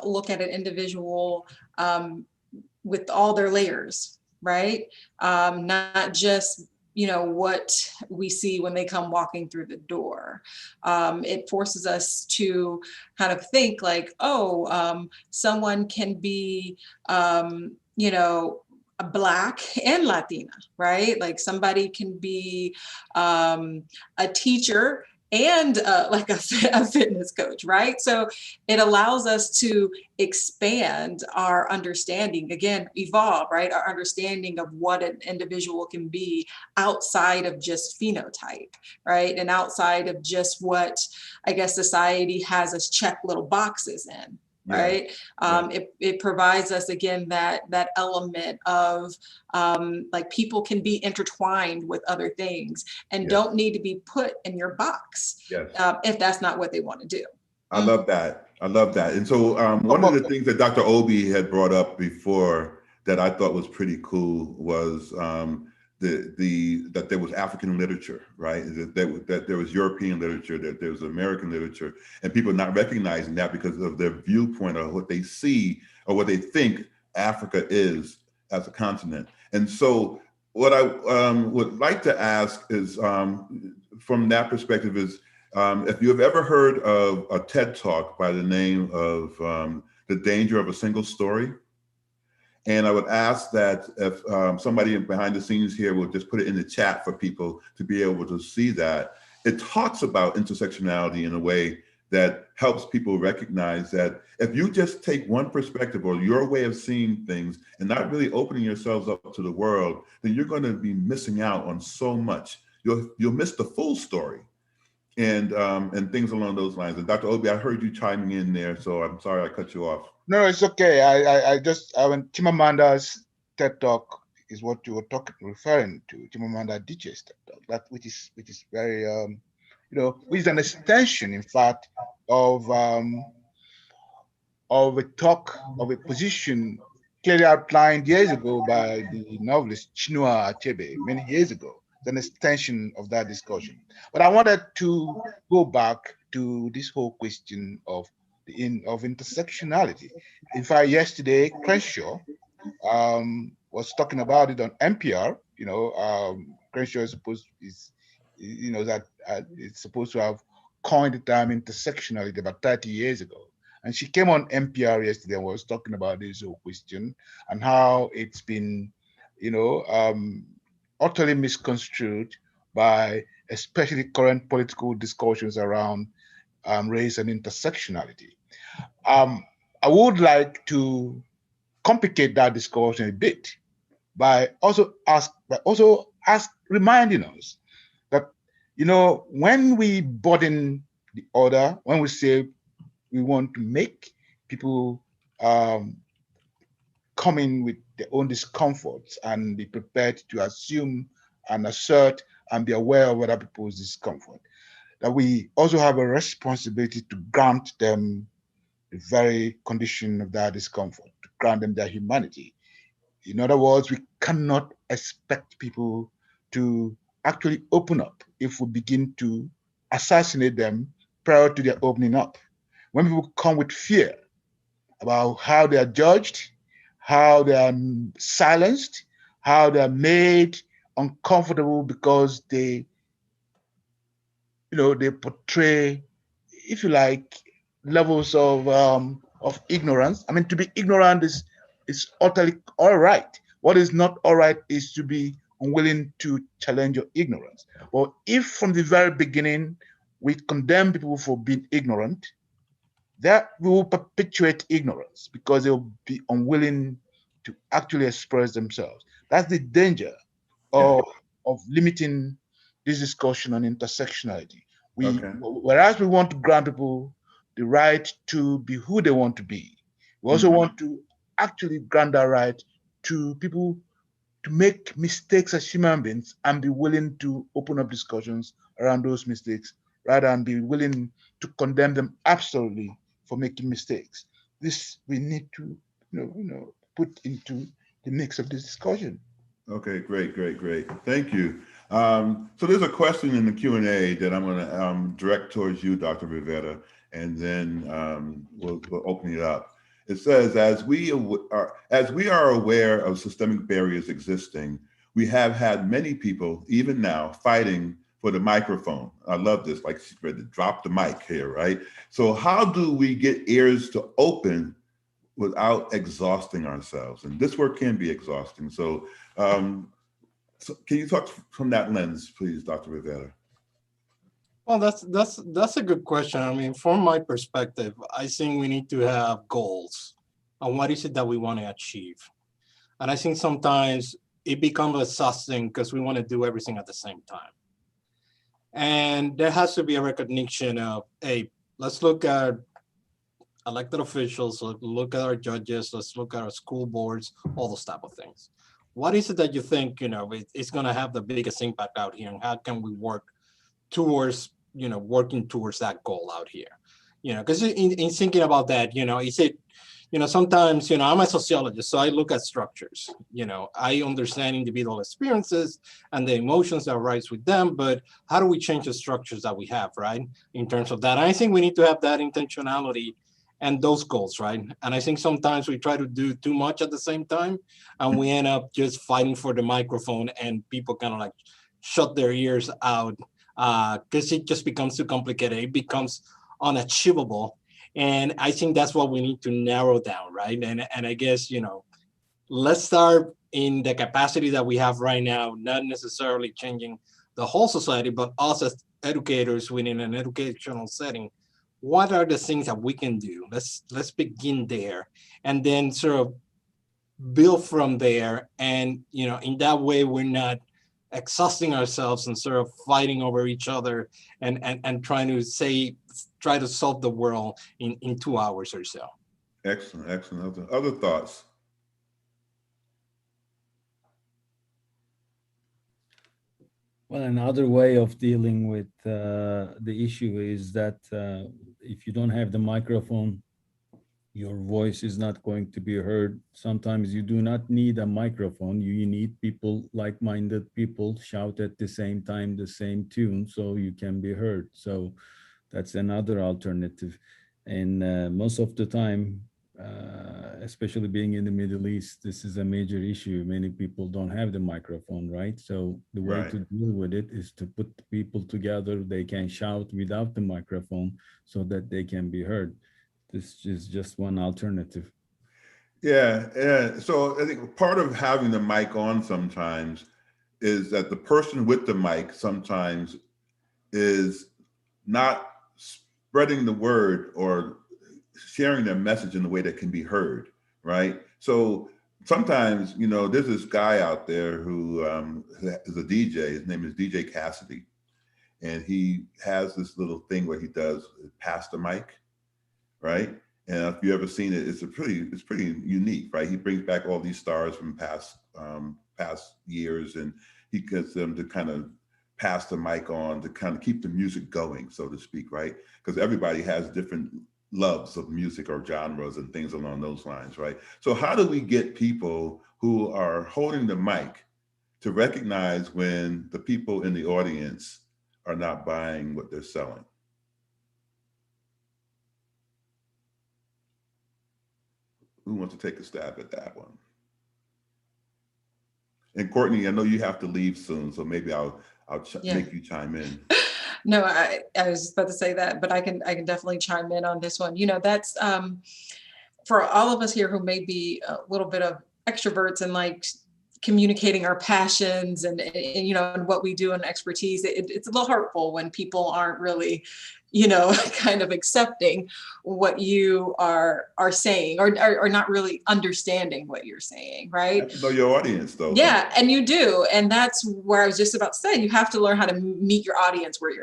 look at an individual with all their layers, right? Not just what we see when they come walking through the door. It forces us to kind of think like, someone can be, a Black and Latina, right? Like somebody can be a teacher and like a fitness coach, right? So it allows us to expand our understanding, again, evolve, right? Our understanding of what an individual can be outside of just phenotype, right? And outside of just what I guess society has us check little boxes in. Right. It provides us again that element of like people can be intertwined with other things and don't need to be put in your box if that's not what they want to do. I love that. I love that. And so one of the things that Dr. Obi had brought up before that I thought was pretty cool was that there was African literature, right? That there was European literature, that there was American literature, and people not recognizing that because of their viewpoint or what they see or what they think Africa is as a continent. And so what I would like to ask is, from that perspective is, if you have ever heard of a TED Talk by the name of The Danger of a Single Story. And I would ask that if somebody behind the scenes here will just put it in the chat for people to be able to see that. It talks about intersectionality in a way that helps people recognize that if you just take one perspective or your way of seeing things and not really opening yourselves up to the world, then you're going to be missing out on so much. You'll miss the full story. And things along those lines. And Dr. Obi, I heard you chiming in there, so I'm sorry I cut you off. No, it's okay. I just when Chimamanda's TED Talk is what you were referring to, Chimamanda Adichie's TED Talk, which is very which is an extension, in fact, of a talk of a position clearly outlined years ago by the novelist Chinua Achebe many years ago. It's an extension of that discussion. But I wanted to go back to this whole question of intersectionality. In fact, yesterday, Crenshaw was talking about it on NPR. Crenshaw is it's supposed to have coined the term intersectionality about 30 years ago. And she came on NPR yesterday and was talking about this whole question and how it's been, utterly misconstrued by especially current political discussions around race and intersectionality. I would like to complicate that discussion a bit by also reminding us that, when we broaden the order, when we say we want to make people come in with their own discomforts and be prepared to assume and assert and be aware of other people's discomfort, that we also have a responsibility to grant them the very condition of their discomfort, to grant them their humanity. In other words, we cannot expect people to actually open up if we begin to assassinate them prior to their opening up. When people come with fear about how they are judged, how they are silenced, how they are made uncomfortable because they portray, if you like, levels of ignorance. I mean, to be ignorant is utterly all right. What is not all right is to be unwilling to challenge your ignorance. But if from the very beginning we condemn people for being ignorant, that will perpetuate ignorance because they'll be unwilling to actually express themselves. That's the danger of limiting this discussion on intersectionality. Whereas we want to grant people the right to be who they want to be, we also want to actually grant that right to people to make mistakes as human beings and be willing to open up discussions around those mistakes rather than be willing to condemn them absolutely for making mistakes. This we need to put into the mix of this discussion. Okay, great. Thank you. So there's a question in the Q&A that I'm going to direct towards you, Dr. Rivera, and then we'll open it up. It says, as we are aware of systemic barriers existing, we have had many people, even now, fighting for the microphone. I love this, like she read to drop the mic here, right? So how do we get ears to open without exhausting ourselves? And this work can be exhausting. So, so can you talk from that lens, please, Dr. Rivera? Well, that's a good question. I mean, from my perspective, I think we need to have goals on what is it that we want to achieve. And I think sometimes it becomes exhausting because we want to do everything at the same time. And there has to be a recognition of, hey, let's look at elected officials, look at our judges, let's look at our school boards, all those type of things. What is it that you think, it's going to have the biggest impact out here, and how can we work towards, working towards that goal out here? Because in thinking about that, is it, sometimes, I'm a sociologist, so I look at structures. I understand individual experiences and the emotions that arise with them, but how do we change the structures that we have, right? In terms of that, I think we need to have that intentionality and those goals, right? And I think sometimes we try to do too much at the same time, and we end up just fighting for the microphone, and people kind of like shut their ears out because it just becomes too complicated. It becomes unachievable. And I think that's what we need to narrow down, right? And I guess, let's start in the capacity that we have right now, not necessarily changing the whole society, but us as educators within an educational setting. What are the things that we can do? Let's begin there, and then sort of build from there. And in that way, we're not exhausting ourselves and sort of fighting over each other and trying to try to solve the world in 2 hours or so. Excellent. Other thoughts? Well, another way of dealing with the issue is that if you don't have the microphone, your voice is not going to be heard. Sometimes you do not need a microphone. You need people, like-minded people, shout at the same time, the same tune, so you can be heard. So that's another alternative. And most of the time, especially being in the Middle East, this is a major issue. Many people don't have the microphone, right? So the way to deal with it is to put people together. They can shout without the microphone so that they can be heard. This is just one alternative. Yeah. So I think part of having the mic on sometimes is that the person with the mic sometimes is not spreading the word or sharing their message in a way that can be heard, right? So sometimes, there's this guy out there who is a DJ. His name is DJ Cassidy. And he has this little thing where he does pass the mic, right? And if you ever seen it, it's pretty unique, right? He brings back all these stars from past years, and he gets them to kind of pass the mic on to kind of keep the music going, so to speak, right? Because everybody has different loves of music or genres and things along those lines, right? So how do we get people who are holding the mic to recognize when the people in the audience are not buying what they're selling? Who wants to take a stab at that one? And Courtney, I know you have to leave soon, so maybe I'll make you chime in. No, I was about to say that, but I can definitely chime in on this one. That's for all of us here who may be a little bit of extroverts and like communicating our passions and you know, and what we do and expertise, it's a little hurtful when people aren't really, you know, kind of accepting what you are saying, or not really understanding what you're saying, right? You have to know your audience, though. Yeah, and you do, and that's where I was just about to say, you have to learn how to meet your audience where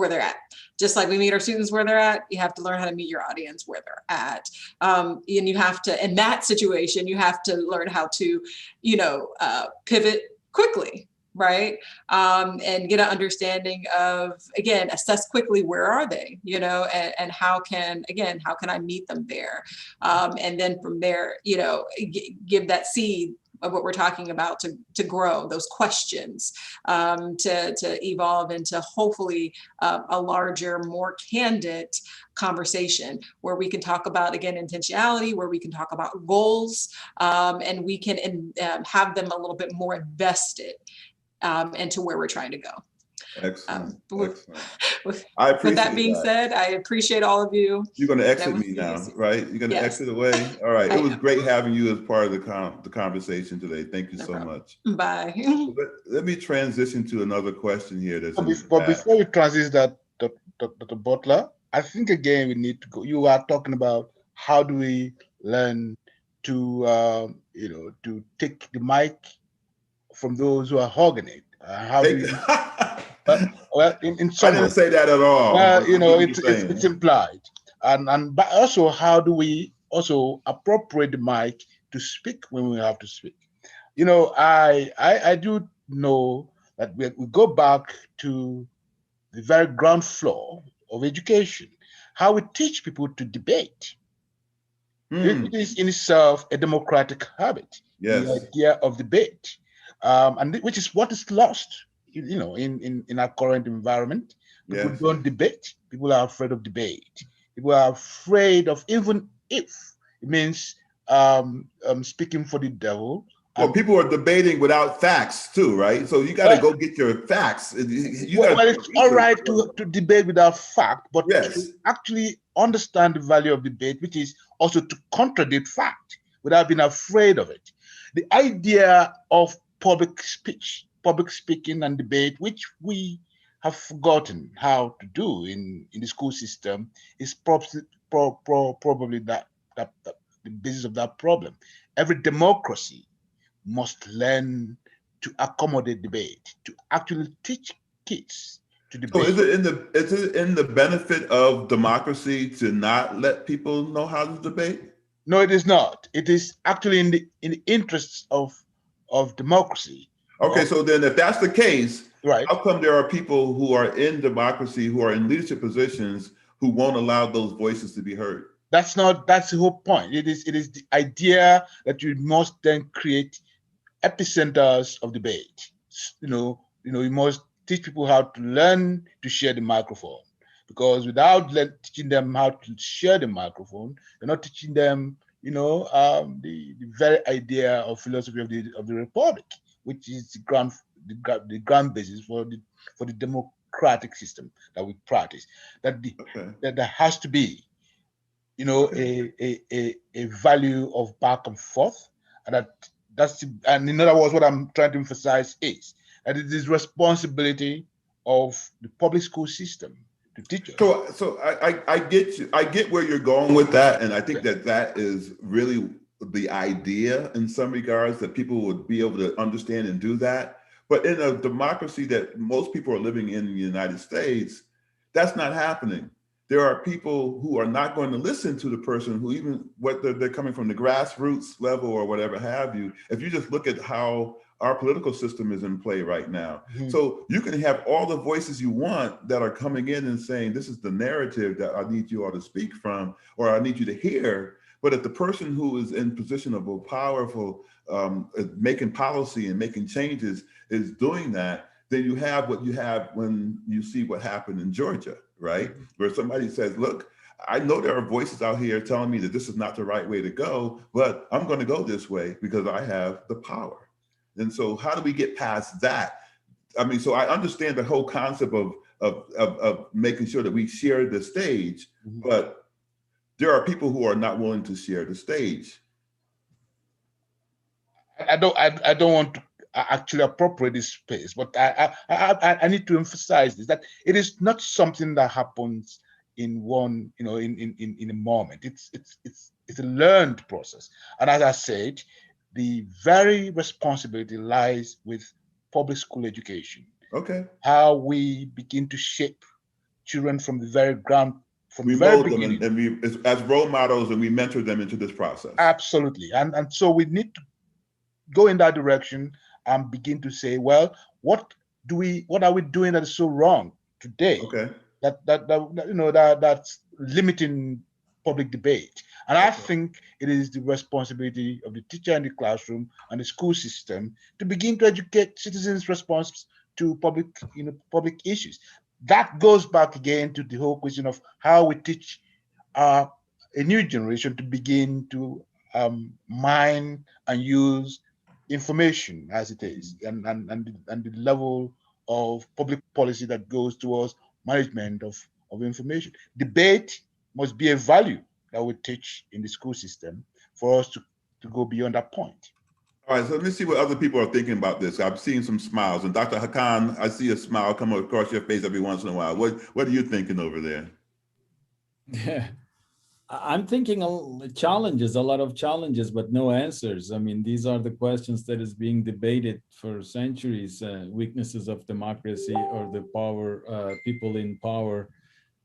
they're at. Just like we meet our students where they're at, you have to learn how to meet your audience where they're at. And you have to, in that situation, you have to learn how to, you know, pivot quickly, right? And get an understanding of, again, assess quickly, where are they, you know, and how can I meet them there? And then from there, you know, give that seed of what we're talking about to grow those questions, to evolve into hopefully a larger, more candid conversation where we can talk about, again, intentionality, where we can talk about goals, and we can have them a little bit more invested into where we're trying to go. Excellent. With that being said, I appreciate all of you. You're going to exit me now, right? You're going to exit away. All right. It was great having you as part of the conversation today. Thank you so much. Bye. Let me transition to another question here. But before we transition that, Dr. Butler, I think again we need to go. You are talking about how do we learn to you know, to take the mic from those who are hogging it. How do you? Well, in some I didn't say that at all. Well, you know, it's implied, and but also how do we also appropriate the mic to speak when we have to speak? You know, I do know that we go back to the very ground floor of education, how we teach people to debate. It is in itself a democratic habit. Yes. The idea of debate, and which is what is lost. You know, in our current environment, people don't debate. People are afraid of debate. People are afraid of, even if it means speaking for the devil. Well, people are debating without facts too, right? So you got to go get your facts. It's all right to debate without fact, but to actually understand the value of debate, which is also to contradict fact without being afraid of it. The idea of public speech, public speaking and debate, which we have forgotten how to do in the school system, is probably the basis of that problem. Every democracy must learn to accommodate debate, to actually teach kids to debate. So is it in the benefit of democracy to not let people know how to debate? No, it is not. It is actually in the interests of democracy. Okay, so then if that's the case, right, how come there are people who are in democracy, who are in leadership positions, who won't allow those voices to be heard? That's the whole point. It is the idea that you must then create epicenters of debate. You know, you must teach people how to learn to share the microphone, because without teaching them how to share the microphone, you're not teaching them, you know, the very idea of philosophy of the republic, which is the ground basis for the democratic system that we practice. That there has to be, you know, a value of back and forth, and and in other words, what I'm trying to emphasize is that it is responsibility of the public school system to teach us. So I get you. I get where you're going with that, and I think that is really the idea in some regards, that people would be able to understand and do that. But in a democracy that most people are living in the United States, that's not happening. There are people who are not going to listen to the person who, even whether they're coming from the grassroots level or whatever have you. If you just look at how our political system is in play right now. Mm-hmm. So you can have all the voices you want that are coming in and saying, this is the narrative that I need you all to speak from, or I need you to hear. But if the person who is in position of a powerful, making policy and making changes is doing that, then you have what you have when you see what happened in Georgia, right? Mm-hmm. Where somebody says, look, I know there are voices out here telling me that this is not the right way to go, but I'm going to go this way because I have the power. And so how do we get past that? I mean, so I understand the whole concept of making sure that we share the stage, mm-hmm. but there are people who are not willing to share the stage. I don't want to actually appropriate this space, but I need to emphasize this, that it is not something that happens in one, in a moment. It's a learned process. And as I said, the very responsibility lies with public school education. Okay. How we begin to shape children from the very ground, from We the very mold them beginning. and we, as role models, and we mentor them into this process. Absolutely. And so we need to go in that direction and begin to say, well, what are we doing that is so wrong today? Okay. That's limiting public debate. And I think it is the responsibility of the teacher in the classroom and the school system to begin to educate citizens' response to public issues. That goes back again to the whole question of how we teach a new generation to begin to mine and use information as it is, and the level of public policy that goes towards management of information. Debate must be a value that we teach in the school system for us to go beyond that point. All right, so let me see what other people are thinking about this. I'm seeing some smiles, and Dr. Hakan, I see a smile come across your face every once in a while. What are you thinking over there? Yeah, I'm thinking challenges, a lot of challenges, but no answers. I mean, these are the questions that is being debated for centuries. Weaknesses of democracy or the power, people in power,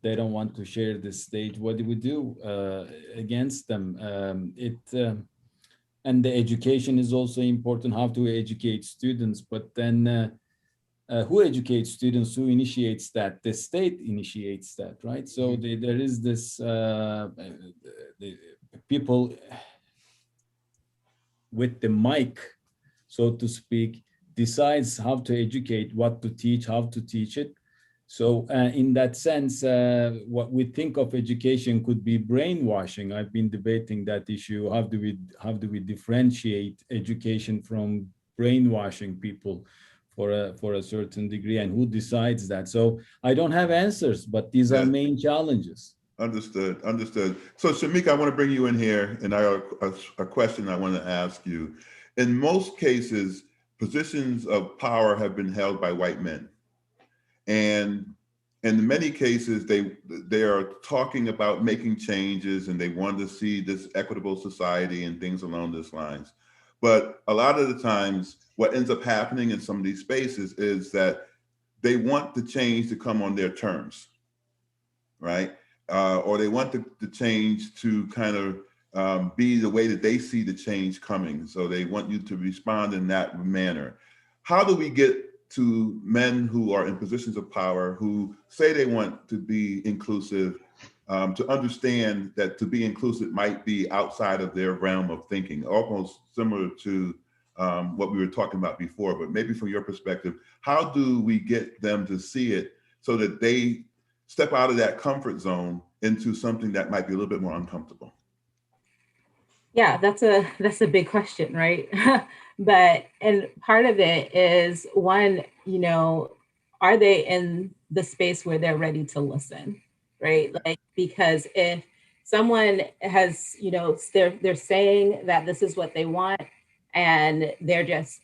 they don't want to share this stage. What do we do against them? And the education is also important, how to educate students, but then who educates students, who initiates that? The state initiates that, right? So there is this, the people with the mic, so to speak, decides how to educate, what to teach, how to teach it. So in that sense, what we think of education could be brainwashing. I've been debating that issue. How do we differentiate education from brainwashing people for a certain degree, and who decides that? So I don't have answers, but these are main challenges. Understood. So Shamik, I want to bring you in here, and I have a question I want to ask you. In most cases, positions of power have been held by white men. And in many cases, they are talking about making changes, and they want to see this equitable society and things along those lines. But a lot of the times, what ends up happening in some of these spaces is that they want the change to come on their terms, right? Or they want the change to kind of be the way that they see the change coming. So they want you to respond in that manner. How do we get to men who are in positions of power, who say they want to be inclusive, to understand that to be inclusive might be outside of their realm of thinking, almost similar to what we were talking about before, but maybe from your perspective, how do we get them to see it so that they step out of that comfort zone into something that might be a little bit more uncomfortable? Yeah, that's a big question, right? And part of it is, one, are they in the space where they're ready to listen, right? Like, because if someone has, they're saying that this is what they want, and they're just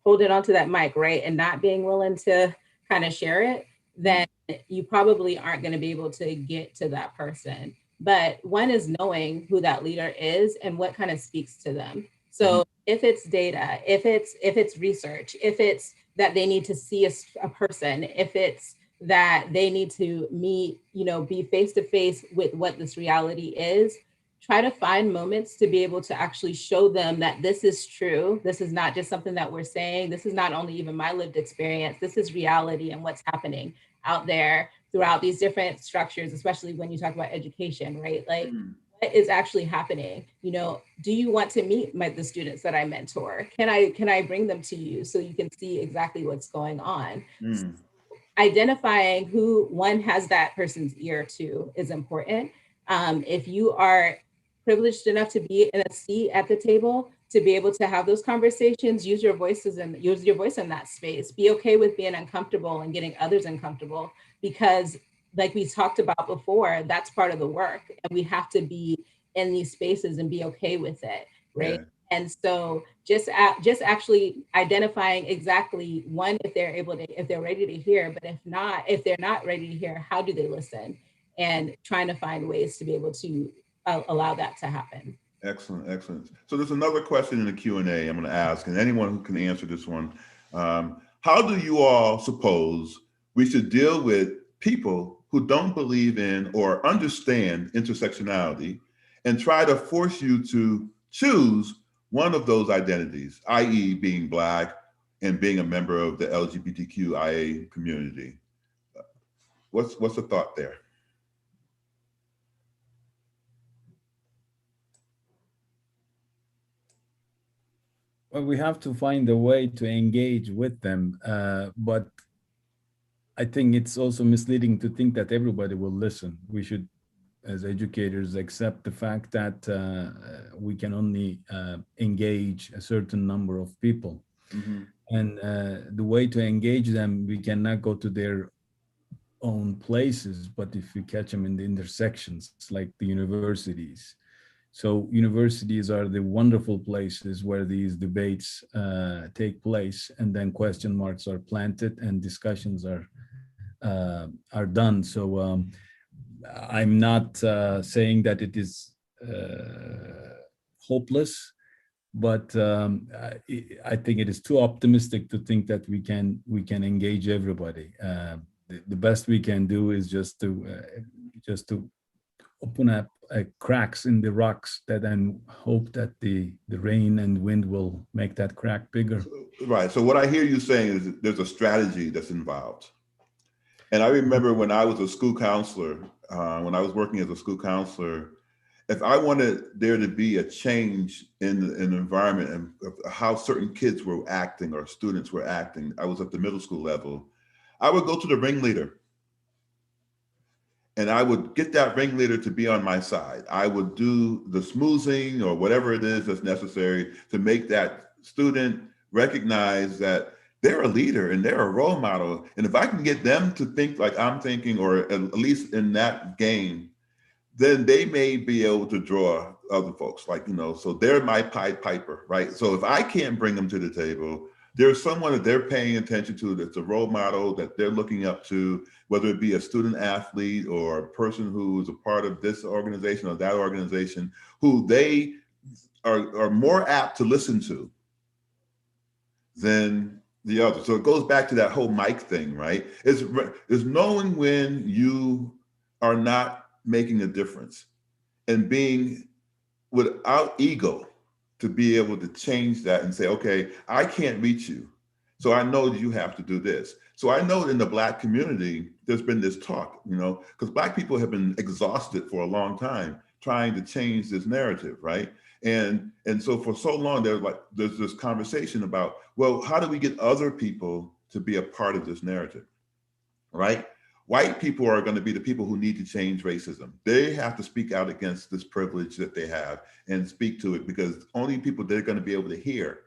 holding onto that mic, right, and not being willing to kind of share it, then you probably aren't going to be able to get to that person. But one is knowing who that leader is and what kind of speaks to them. So if it's data, if it's research, if it's that they need to see a person, if it's that they need to meet, be face to face with what this reality is, try to find moments to be able to actually show them that this is true. This is not just something that we're saying. This is not only even my lived experience. This is reality and what's happening out there throughout these different structures, especially when you talk about education, right? Like, what is actually happening? Do you want to meet the students that I mentor? Can I bring them to you so you can see exactly what's going on? So identifying who one has that person's ear to is important. If you are privileged enough to be in a seat at the table to be able to have those conversations, use your voice in that space. Be okay with being uncomfortable and getting others uncomfortable, because like we talked about before, that's part of the work, and we have to be in these spaces and be okay with it, right? And so just actually identifying exactly one, if they're ready to hear, but if they're not ready to hear, how do they listen? And trying to find ways to be able to allow that to happen. Excellent, excellent. So there's another question in the Q&A I'm going to ask, and anyone who can answer this one. How do you all suppose we should deal with people who don't believe in or understand intersectionality and try to force you to choose one of those identities, i.e. being Black and being a member of the LGBTQIA community? What's the thought there? Well, we have to find a way to engage with them, but I think it's also misleading to think that everybody will listen. We should, as educators, accept the fact that we can only engage a certain number of people. Mm-hmm. And the way to engage them, we cannot go to their own places, but if we catch them in the intersections, like the universities. So universities are the wonderful places where these debates take place, and then question marks are planted and discussions are done. So I'm not saying that it is hopeless, but I think it is too optimistic to think that we can engage everybody. The best we can do is just to open up cracks in the rocks that then hope that the rain and wind will make that crack bigger. Right. So what I hear you saying is there's a strategy that's involved. And I remember when I was a school counselor, when I was working as a school counselor, if I wanted there to be a change in the environment and how certain kids were acting or students were acting, I was at the middle school level, I would go to the ringleader. And I would get that ringleader to be on my side. I would do the smoothing or whatever it is that's necessary to make that student recognize that they're a leader and they're a role model. And if I can get them to think like I'm thinking, or at least in that game, then they may be able to draw other folks, like, so they're my Pied Piper, right? So if I can't bring them to the table, there's someone that they're paying attention to that's a role model that they're looking up to, whether it be a student athlete or a person who's a part of this organization or that organization, who they are more apt to listen to than the other. So it goes back to that whole mic thing, right? Is knowing when you are not making a difference and being without ego to be able to change that and say, okay, I can't reach you, so I know that you have to do this. So I know in the Black community, there's been this talk, because Black people have been exhausted for a long time trying to change this narrative, right? And so for so long, there's this conversation about, well, how do we get other people to be a part of this narrative, right? White people are going to be the people who need to change racism. They have to speak out against this privilege that they have and speak to it, because only people they're going to be able to hear,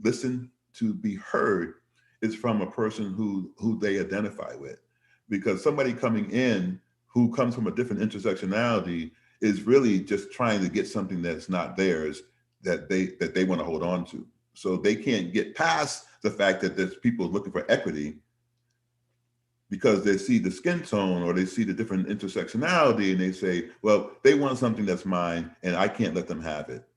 listen to, be heard is from a person who they identify with. Because somebody coming in who comes from a different intersectionality is really just trying to get something that's not theirs, that they want to hold on to. So they can't get past the fact that there's people looking for equity, because they see the skin tone or they see the different intersectionality and they say, well, they want something that's mine and I can't let them have it.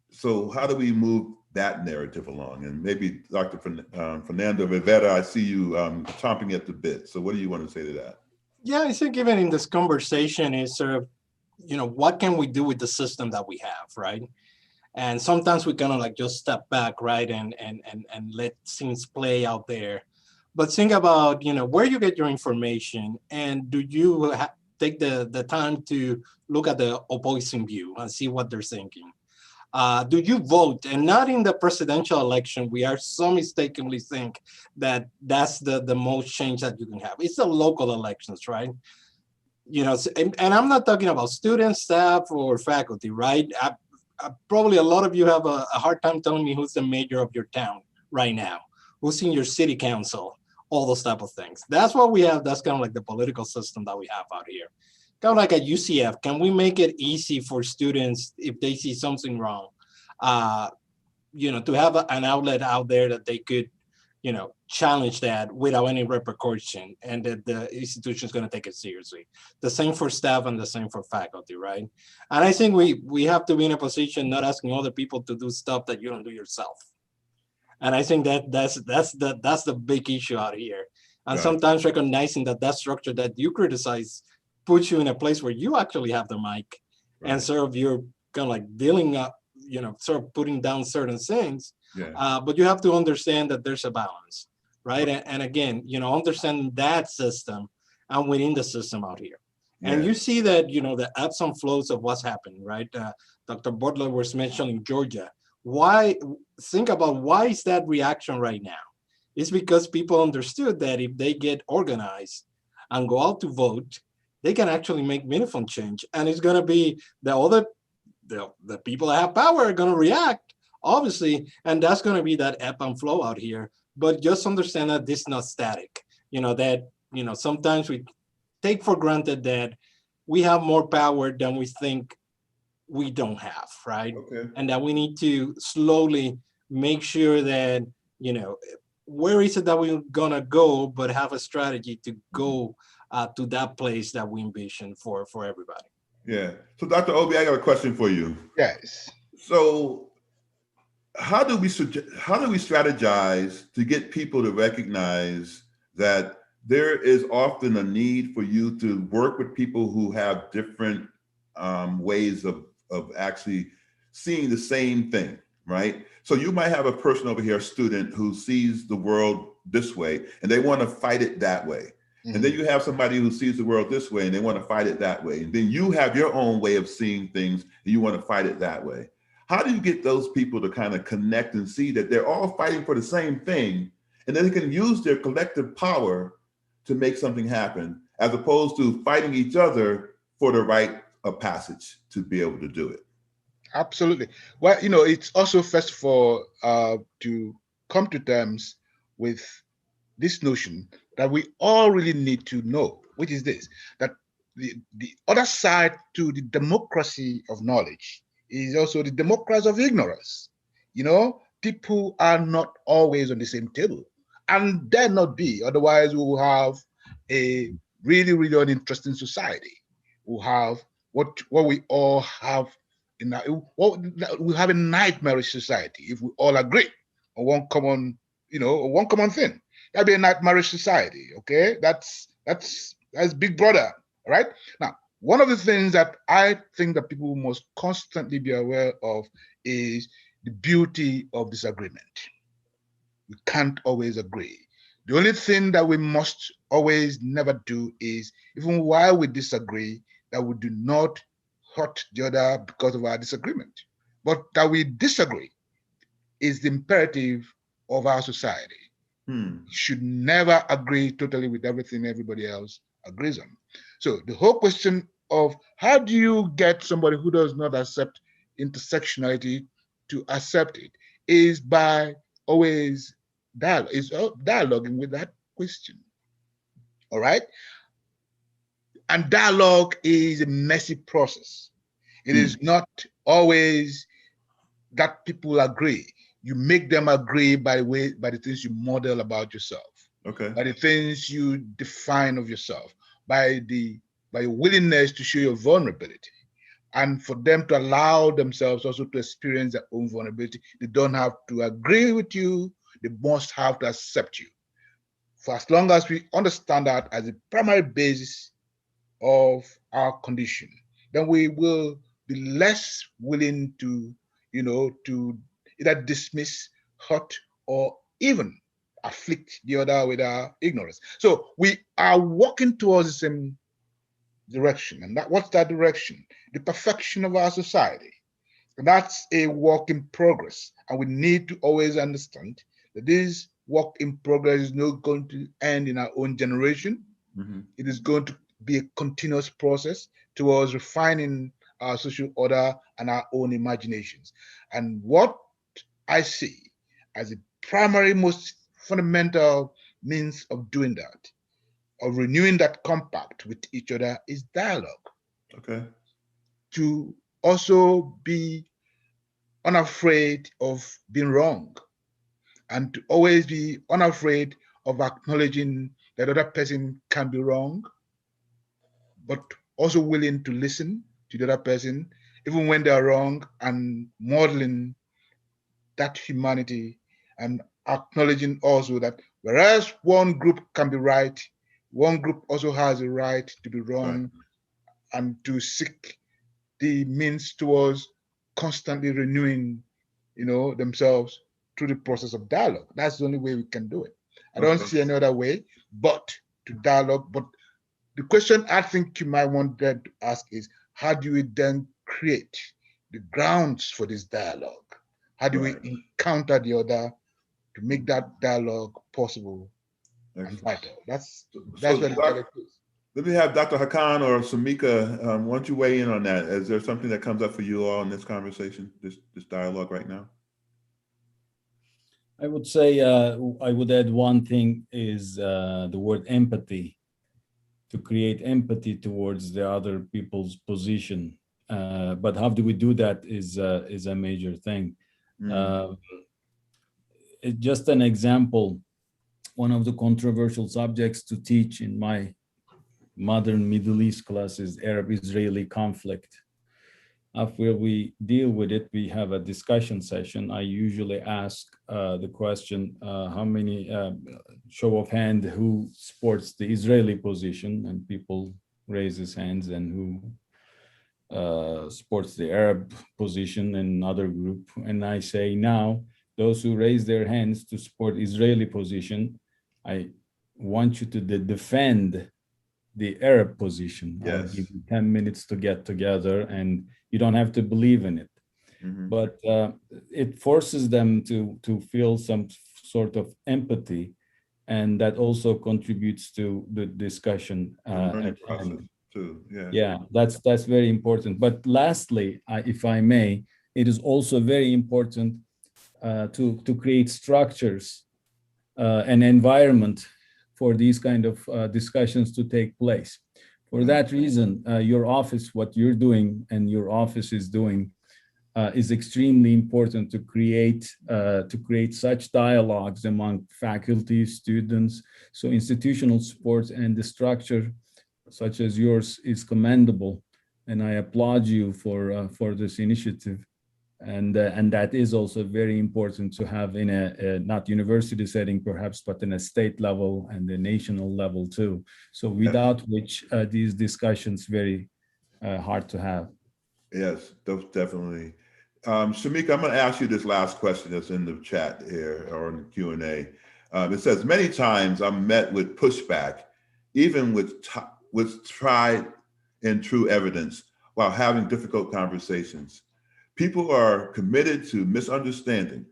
So how do we move that narrative along? And maybe Dr. Fernando Rivera, I see you chomping at the bit. So what do you want to say to that? Yeah, I think even in this conversation is sort of, what can we do with the system that we have, right? And sometimes we kind of like just step back, right? And let things play out there. But think about, where you get your information, and do you take the time to look at the opposing view and see what they're thinking? Do you vote? And not in the presidential election, we are so mistakenly think that that's the most change that you can have. It's the local elections, right? And I'm not talking about students, staff, or faculty, right? Probably a lot of you have a hard time telling me who's the mayor of your town right now, who's in your city council, all those type of things. That's what we have. That's kind of like the political system that we have out here. Kind of like at UCF, can we make it easy for students if they see something wrong? to have an outlet out there that they could, challenge that without any repercussion, and that the institution is going to take it seriously. The same for staff and the same for faculty, right? And I think we have to be in a position not asking other people to do stuff that you don't do yourself. And I think that's the big issue out here. And sometimes recognizing that structure that you criticize puts you in a place where you actually have the mic, and sort of you're kind of like dealing up, sort of putting down certain things. But you have to understand that there's a balance, right? And again, understand that system and within the system out here. And you see that, the ebbs and flows of what's happening, right? Dr. Butler was mentioning Georgia. Think about why is that reaction right now? It's because people understood that if they get organized and go out to vote, they can actually make meaningful change. And it's going to be the people that have power are going to react, obviously, and that's going to be that ebb and flow out here. But just understand that this is not static. Sometimes we take for granted that we have more power than we think we don't have, right? And that we need to slowly make sure that, where is it that we're going to go, but have a strategy to go to that place that we envision for everybody. Yeah. So Dr. Obi, I got a question for you. Yes. So how do we strategize to get people to recognize that there is often a need for you to work with people who have different ways of actually seeing the same thing, right? So you might have a person over here, a student, who sees the world this way and they want to fight it that way. And then you have somebody who sees the world this way and they want to fight it that way. And then you have your own way of seeing things and you want to fight it that way. How do you get those people to kind of connect and see that they're all fighting for the same thing and then they can use their collective power to make something happen, as opposed to fighting each other for the right of passage to be able to do it? Absolutely. Well, it's also first of all to come to terms with this notion that we all really need to know, which is this, that the other side to the democracy of knowledge is also the democracy of ignorance. People are not always on the same table, and dare not be, otherwise we will have a really, really uninteresting society. We'll have what we all have we have a nightmarish society if we all agree on one common thing. That'd be a nightmarish society. Okay, that's Big Brother, right? Now, one of the things that I think that people must constantly be aware of is the beauty of disagreement. We can't always agree. The only thing that we must always never do is, even while we disagree, that we do not hurt the other because of our disagreement, but that we disagree is the imperative of our society. You should never agree totally with everything everybody else agrees on. So the whole question of how do you get somebody who does not accept intersectionality to accept it is by always dialoguing with that question. All right? And dialogue is a messy process. It is not always that people agree. You make them agree by the things you model about yourself, by the things you define of yourself, by your willingness to show your vulnerability, and for them to allow themselves also to experience their own vulnerability. They don't have to agree with you, they must have to accept you. For as long as we understand that as a primary basis of our condition, then we will be less willing to either dismiss, hurt, or even afflict the other with our ignorance. So we are walking towards the same direction. And what's that direction? The perfection of our society. And that's a work in progress. And we need to always understand that this work in progress is not going to end in our own generation. It is going to be a continuous process towards refining our social order and our own imaginations. And what I see as the primary, most fundamental means of doing that, of renewing that compact with each other, is dialogue. To also be unafraid of being wrong, and to always be unafraid of acknowledging that other person can be wrong, but also willing to listen to the other person, even when they're wrong, and modeling that humanity and acknowledging also that whereas one group can be right, one group also has a right to be wrong, Right. and to seek the means towards constantly renewing, themselves through the process of dialogue. That's the only way we can do it. I don't Okay. see any other way but to dialogue. But the question I think you might want to ask is, how do we then create the grounds for this dialogue? How do Right. we encounter the other to make that dialogue possible and Excellent. vital? That's So, where the dialogue is. let me have Dr. Hakan or Samika, why don't you weigh in on that? Is there something that comes up for you all in this conversation, this dialogue right now? I would say I would add one thing is the word empathy, to create empathy towards the other people's position. But how do we do that is a major thing. Just an example, one of the controversial subjects to teach in my modern Middle East class is Arab-Israeli conflict. After we deal with it, we have a discussion session. I usually ask the question, how many, show of hand, who supports the Israeli position, and people raise his hands, and who supports the Arab position in another group. And I say now, those who raise their hands to support Israeli position, I want you to defend the Arab position. Yes. I'll give you 10 minutes to get together, and you don't have to believe in it. But it forces them to feel some sort of empathy, and that also contributes to the discussion at hand. Too. Yeah. Yeah, that's very important. But lastly, if I may, it is also very important to create structures, an environment for these kind of discussions to take place. For that reason, your office, what you're doing and your office is doing, is extremely important to create such dialogues among faculty, students. So institutional support and the structure such as yours is commendable, and I applaud you for this initiative. And that is also very important to have in a not university setting perhaps, but in a state level and the national level too. So without which these discussions very hard to have. Yes, definitely. Shamika, I'm going to ask you this last question that's in the chat here or in the Q&A. It says, many times I'm met with pushback, even with tried and true evidence while having difficult conversations. People are committed to misunderstanding.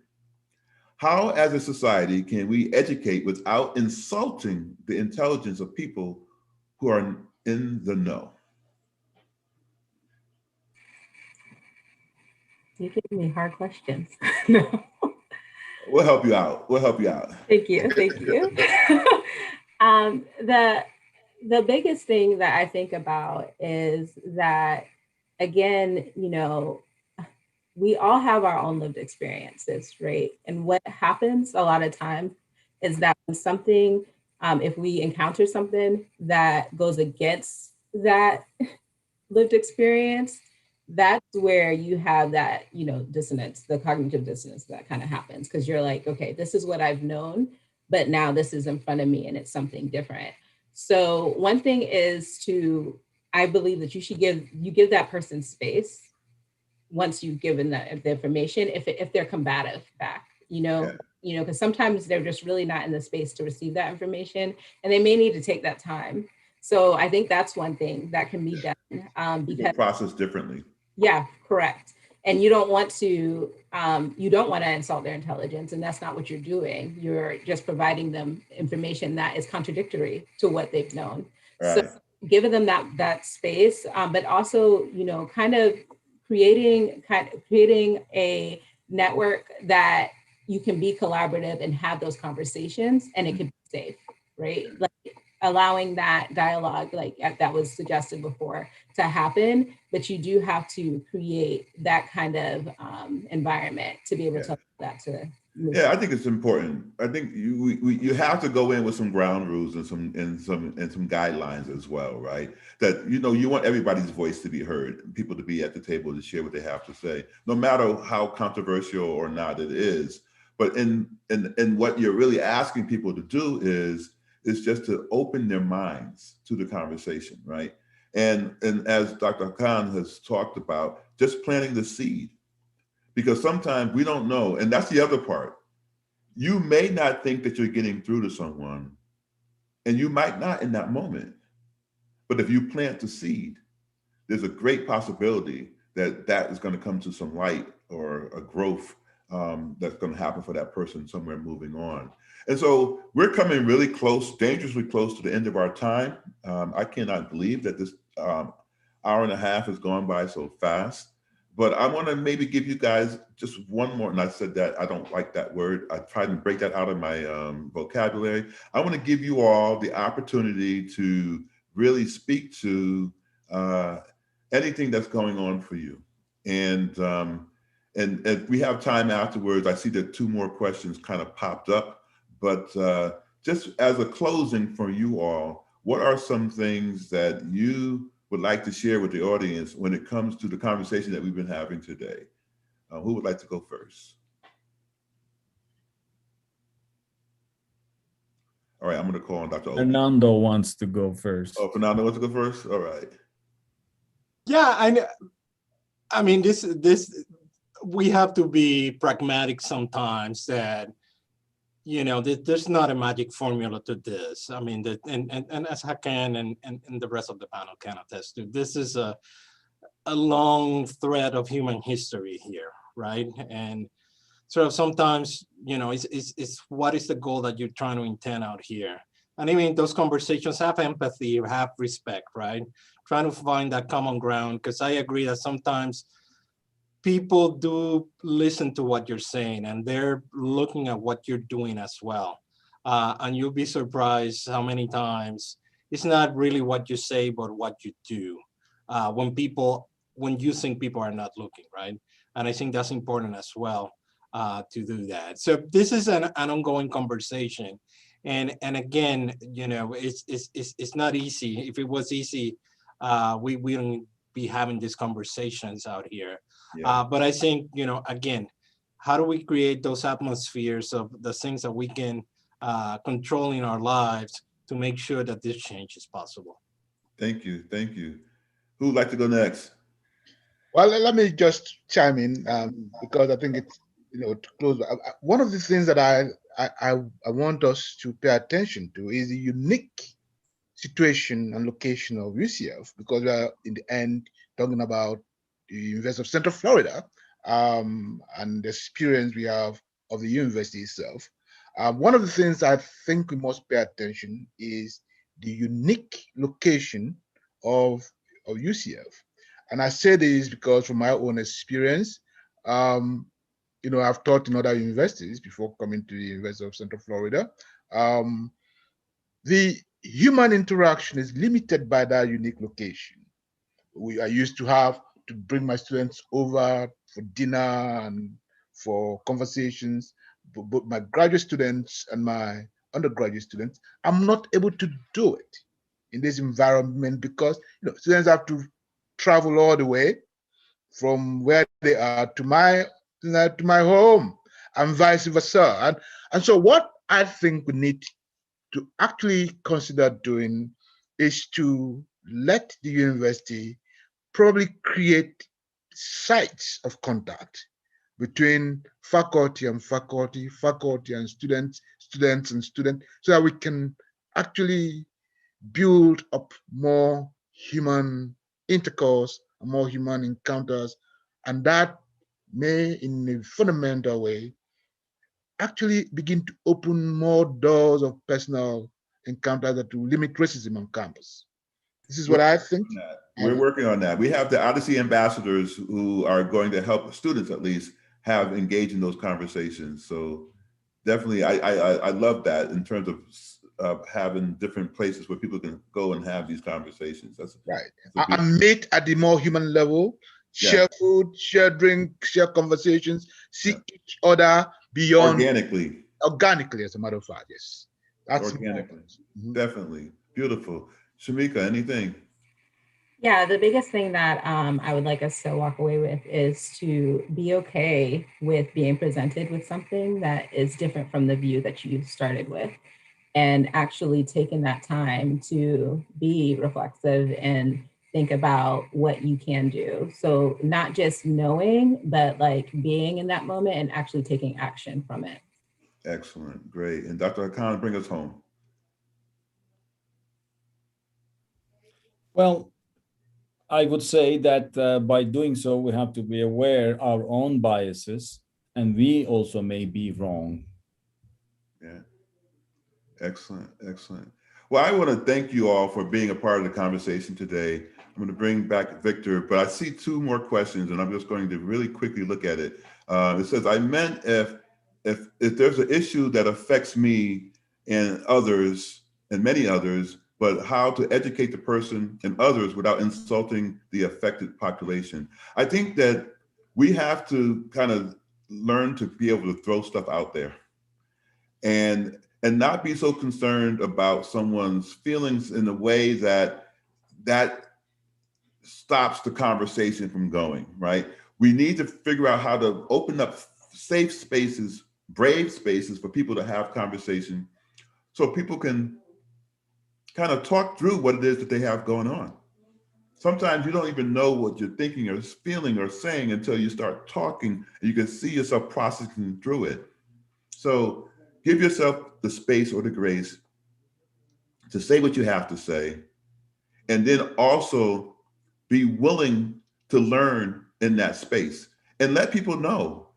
How, as a society, can we educate without insulting the intelligence of people who are in the know? You give me hard questions. No. We'll help you out. We'll help you out. Thank you. Thank you. The biggest thing that I think about is that, again, we all have our own lived experiences, right? And what happens a lot of times is that when something, if we encounter something that goes against that lived experience, that's where you have that, dissonance, the cognitive dissonance that kind of happens, because you're like, okay, this is what I've known, but now this is in front of me and it's something different. So one thing is I believe that you give that person space once you've given the information, if they're combative back, because sometimes they're just really not in the space to receive that information, and they may need to take that time. So I think that's one thing that can be done. Because process differently. Yeah, correct. And you don't want to insult their intelligence, and that's not what you're doing. You're just providing them information that is contradictory to what they've known. Right. So giving them that space, but also, kind of creating a network that you can be collaborative and have those conversations, and it can be safe, right? Like allowing that dialogue, like that was suggested before, to happen, but you do have to create that kind of environment to be able to allow that to move. Yeah, I think it's important. I think you have to go in with some ground rules and some guidelines as well, right? That you want everybody's voice to be heard, people to be at the table to share what they have to say, no matter how controversial or not it is. But in what you're really asking people to do is just to open their minds to the conversation, right? And as Dr. Khan has talked about, just planting the seed. Because sometimes we don't know, and that's the other part. You may not think that you're getting through to someone, and you might not in that moment. But if you plant the seed, there's a great possibility that is going to come to some light or a growth that's going to happen for that person somewhere moving on. And so we're coming really close, dangerously close to the end of our time. I cannot believe that this hour and a half has gone by so fast. But I want to maybe give you guys just one more, and I said that I don't like that word. I tried to break that out of my vocabulary. I want to give you all the opportunity to really speak to anything that's going on for you. And if we have time afterwards, I see that 2 more questions kind of popped up. But just as a closing for you all, what are some things that you would like to share with the audience when it comes to the conversation that we've been having today? Who would like to go first? All right, I'm going to call on Dr. Opie. Fernando wants to go first. Oh, Fernando wants to go first? All right. Yeah, I mean, this we have to be pragmatic sometimes that, there's not a magic formula to this. I mean, and as Hakan and the rest of the panel can attest to, this is a long thread of human history here, right? And sort of sometimes, it's what is the goal that you're trying to intend out here? And I mean, those conversations have empathy, have respect, right? Trying to find that common ground, because I agree that sometimes people do listen to what you're saying and they're looking at what you're doing as well. And you'll be surprised how many times it's not really what you say, but what you do. When you think people are not looking, right? And I think that's important as well to do that. So this is an ongoing conversation. And again, it's not easy. If it was easy, we wouldn't be having these conversations out here. Yeah. But I think, again, how do we create those atmospheres of the things that we can control in our lives to make sure that this change is possible? Thank you. Thank you. Who would like to go next? Well, let me just chime in because I think it's, to close. One of the things that I want us to pay attention to is the unique situation and location of UCF, because we are in the end talking about the University of Central Florida and the experience we have of the university itself. One of the things I think we must pay attention is the unique location of UCF. And I say this because from my own experience, I've taught in other universities before coming to the University of Central Florida. The human interaction is limited by that unique location. I used to have to bring my students over for dinner and for conversations, but my graduate students and my undergraduate students, I'm not able to do it in this environment because students have to travel all the way from where they are to my home and vice versa. And so what I think we need to actually consider doing is to let the university probably create sites of contact between faculty and faculty, faculty and students, students and students, so that we can actually build up more human intercourse, more human encounters, and that may, in a fundamental way, actually begin to open more doors of personal encounters that will limit racism on campus. This is what I think. We're working on that. We have the Odyssey ambassadors who are going to help students at least have engaged in those conversations. So definitely, I love that in terms of having different places where people can go and have these conversations. That's right. a And meet at the more human level, share food, share drink, share conversations, see each other beyond organically, as a matter of fact. Yes, that's organically. Definitely beautiful. Shamika, anything? Yeah, the biggest thing that I would like us to walk away with is to be okay with being presented with something that is different from the view that you started with, and actually taking that time to be reflexive and think about what you can do. So not just knowing, but like being in that moment and actually taking action from it. Excellent, great. And Dr. Khan, bring us home. Well, I would say that by doing so, we have to be aware our own biases, and we also may be wrong. Yeah. Excellent, excellent. Well, I want to thank you all for being a part of the conversation today. I'm going to bring back Victor, but I see two more questions, and I'm just going to really quickly look at it. It says, I meant if there's an issue that affects me and others and many others, but how to educate the person and others without insulting the affected population. I think that we have to kind of learn to be able to throw stuff out there and not be so concerned about someone's feelings in a way that stops the conversation from going, right? We need to figure out how to open up safe spaces, brave spaces for people to have conversation so people can kind of talk through what it is that they have going on. Sometimes you don't even know what you're thinking or feeling or saying until you start talking and you can see yourself processing through it. So give yourself the space or the grace to say what you have to say, and then also be willing to learn in that space and let people know.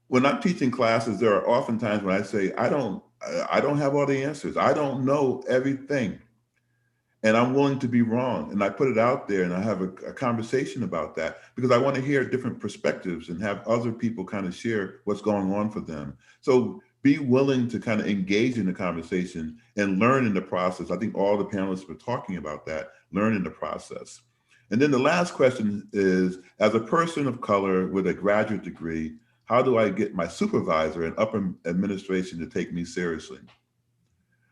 When I'm teaching classes, there are often times when I say, I don't have all the answers. I don't know everything. And I'm willing to be wrong. And I put it out there and I have a conversation about that because I want to hear different perspectives and have other people kind of share what's going on for them. So be willing to kind of engage in the conversation and learn in the process. I think all the panelists were talking about that, learn in the process. And then the last question is, as a person of color with a graduate degree, how do I get my supervisor and upper administration to take me seriously?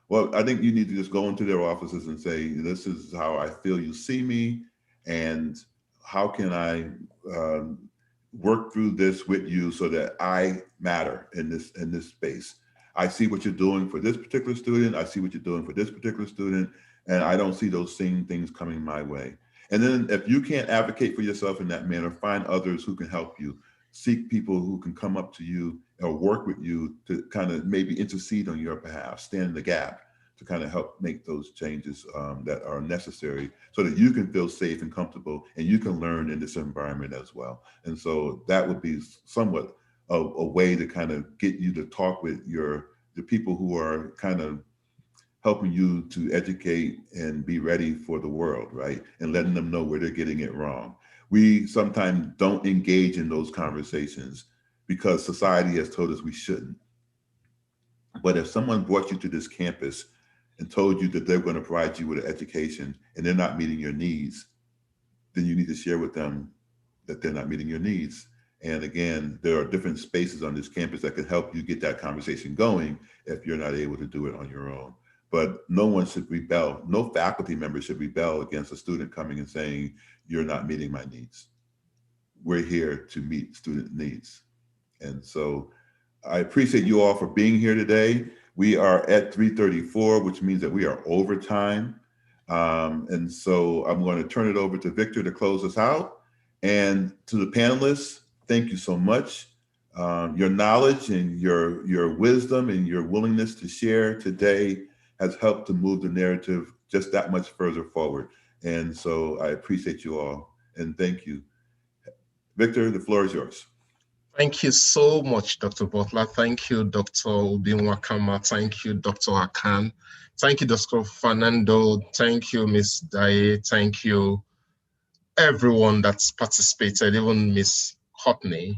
Well, I think you need to just go into their offices and say, this is how I feel you see me, and how can I work through this with you so that I matter in this space. I see what you're doing for this particular student. I see what you're doing for this particular student, and I don't see those same things coming my way. And then if you can't advocate for yourself in that manner, find others who can help you. Seek people who can come up to you or work with you to kind of maybe intercede on your behalf, stand in the gap to kind of help make those changes that are necessary so that you can feel safe and comfortable and you can learn in this environment as well. And so that would be somewhat a way to kind of get you to talk with the people who are kind of helping you to educate and be ready for the world, right? And letting them know where they're getting it wrong. We sometimes don't engage in those conversations because society has told us we shouldn't. But if someone brought you to this campus and told you that they're going to provide you with an education and they're not meeting your needs, then you need to share with them that they're not meeting your needs. And again, there are different spaces on this campus that can help you get that conversation going if you're not able to do it on your own. But no one should rebel. No faculty member should rebel against a student coming and saying, you're not meeting my needs. We're here to meet student needs. And so I appreciate you all for being here today. We are at 3:34, which means that we are over time. And so I'm going to turn it over to Victor to close us out. And to the panelists, thank you so much. Your knowledge and your wisdom and your willingness to share today has helped to move the narrative just that much further forward. And so I appreciate you all and thank you. Victor, the floor is yours. Thank you so much, Dr. Butler. Thank you, Dr. Ubinwakama. Thank you, Dr. Akan. Thank you, Dr. Fernando. Thank you, Ms. Daye. Thank you, everyone that's participated, even Ms. Hotney.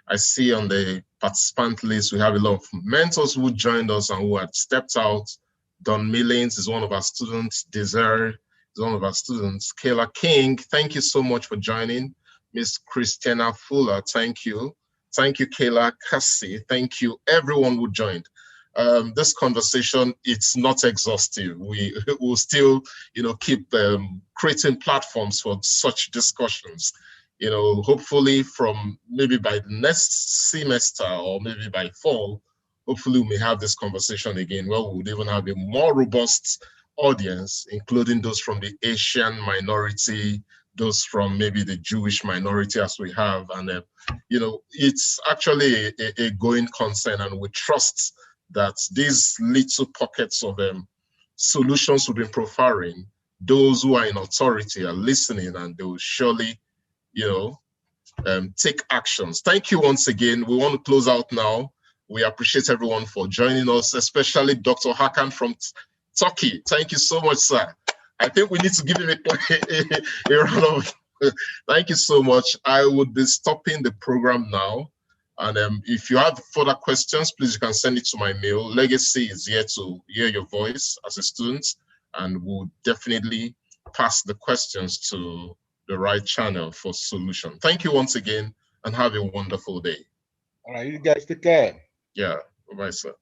I see on the participant list, we have a lot of mentors who joined us and who had stepped out Don Millings is one of our students. Desire is one of our students. Kayla King, thank you so much for joining. Miss Christina Fuller, thank you. Thank you, Kayla. Cassie, thank you. Everyone who joined. This conversation, it's not exhaustive. We will still, keep creating platforms for such discussions. Hopefully from maybe by the next semester or maybe by fall, hopefully we may have this conversation again where we would even have a more robust audience, including those from the Asian minority, those from maybe the Jewish minority as we have. And, it's actually a going concern, and we trust that these little pockets of solutions we've been profiling, those who are in authority are listening, and they will surely, take actions. Thank you once again. We want to close out now. We appreciate everyone for joining us, especially Dr. Hakan from Turkey. Thank you so much, sir. I think we need to give him a round of thank you so much. I would be stopping the program now. And if you have further questions, please, you can send it to my mail. Legacy is here to hear your voice as a student, and we'll definitely pass the questions to the right channel for solution. Thank you once again, and have a wonderful day. All right, you guys take care. Yeah, bye-bye, sir.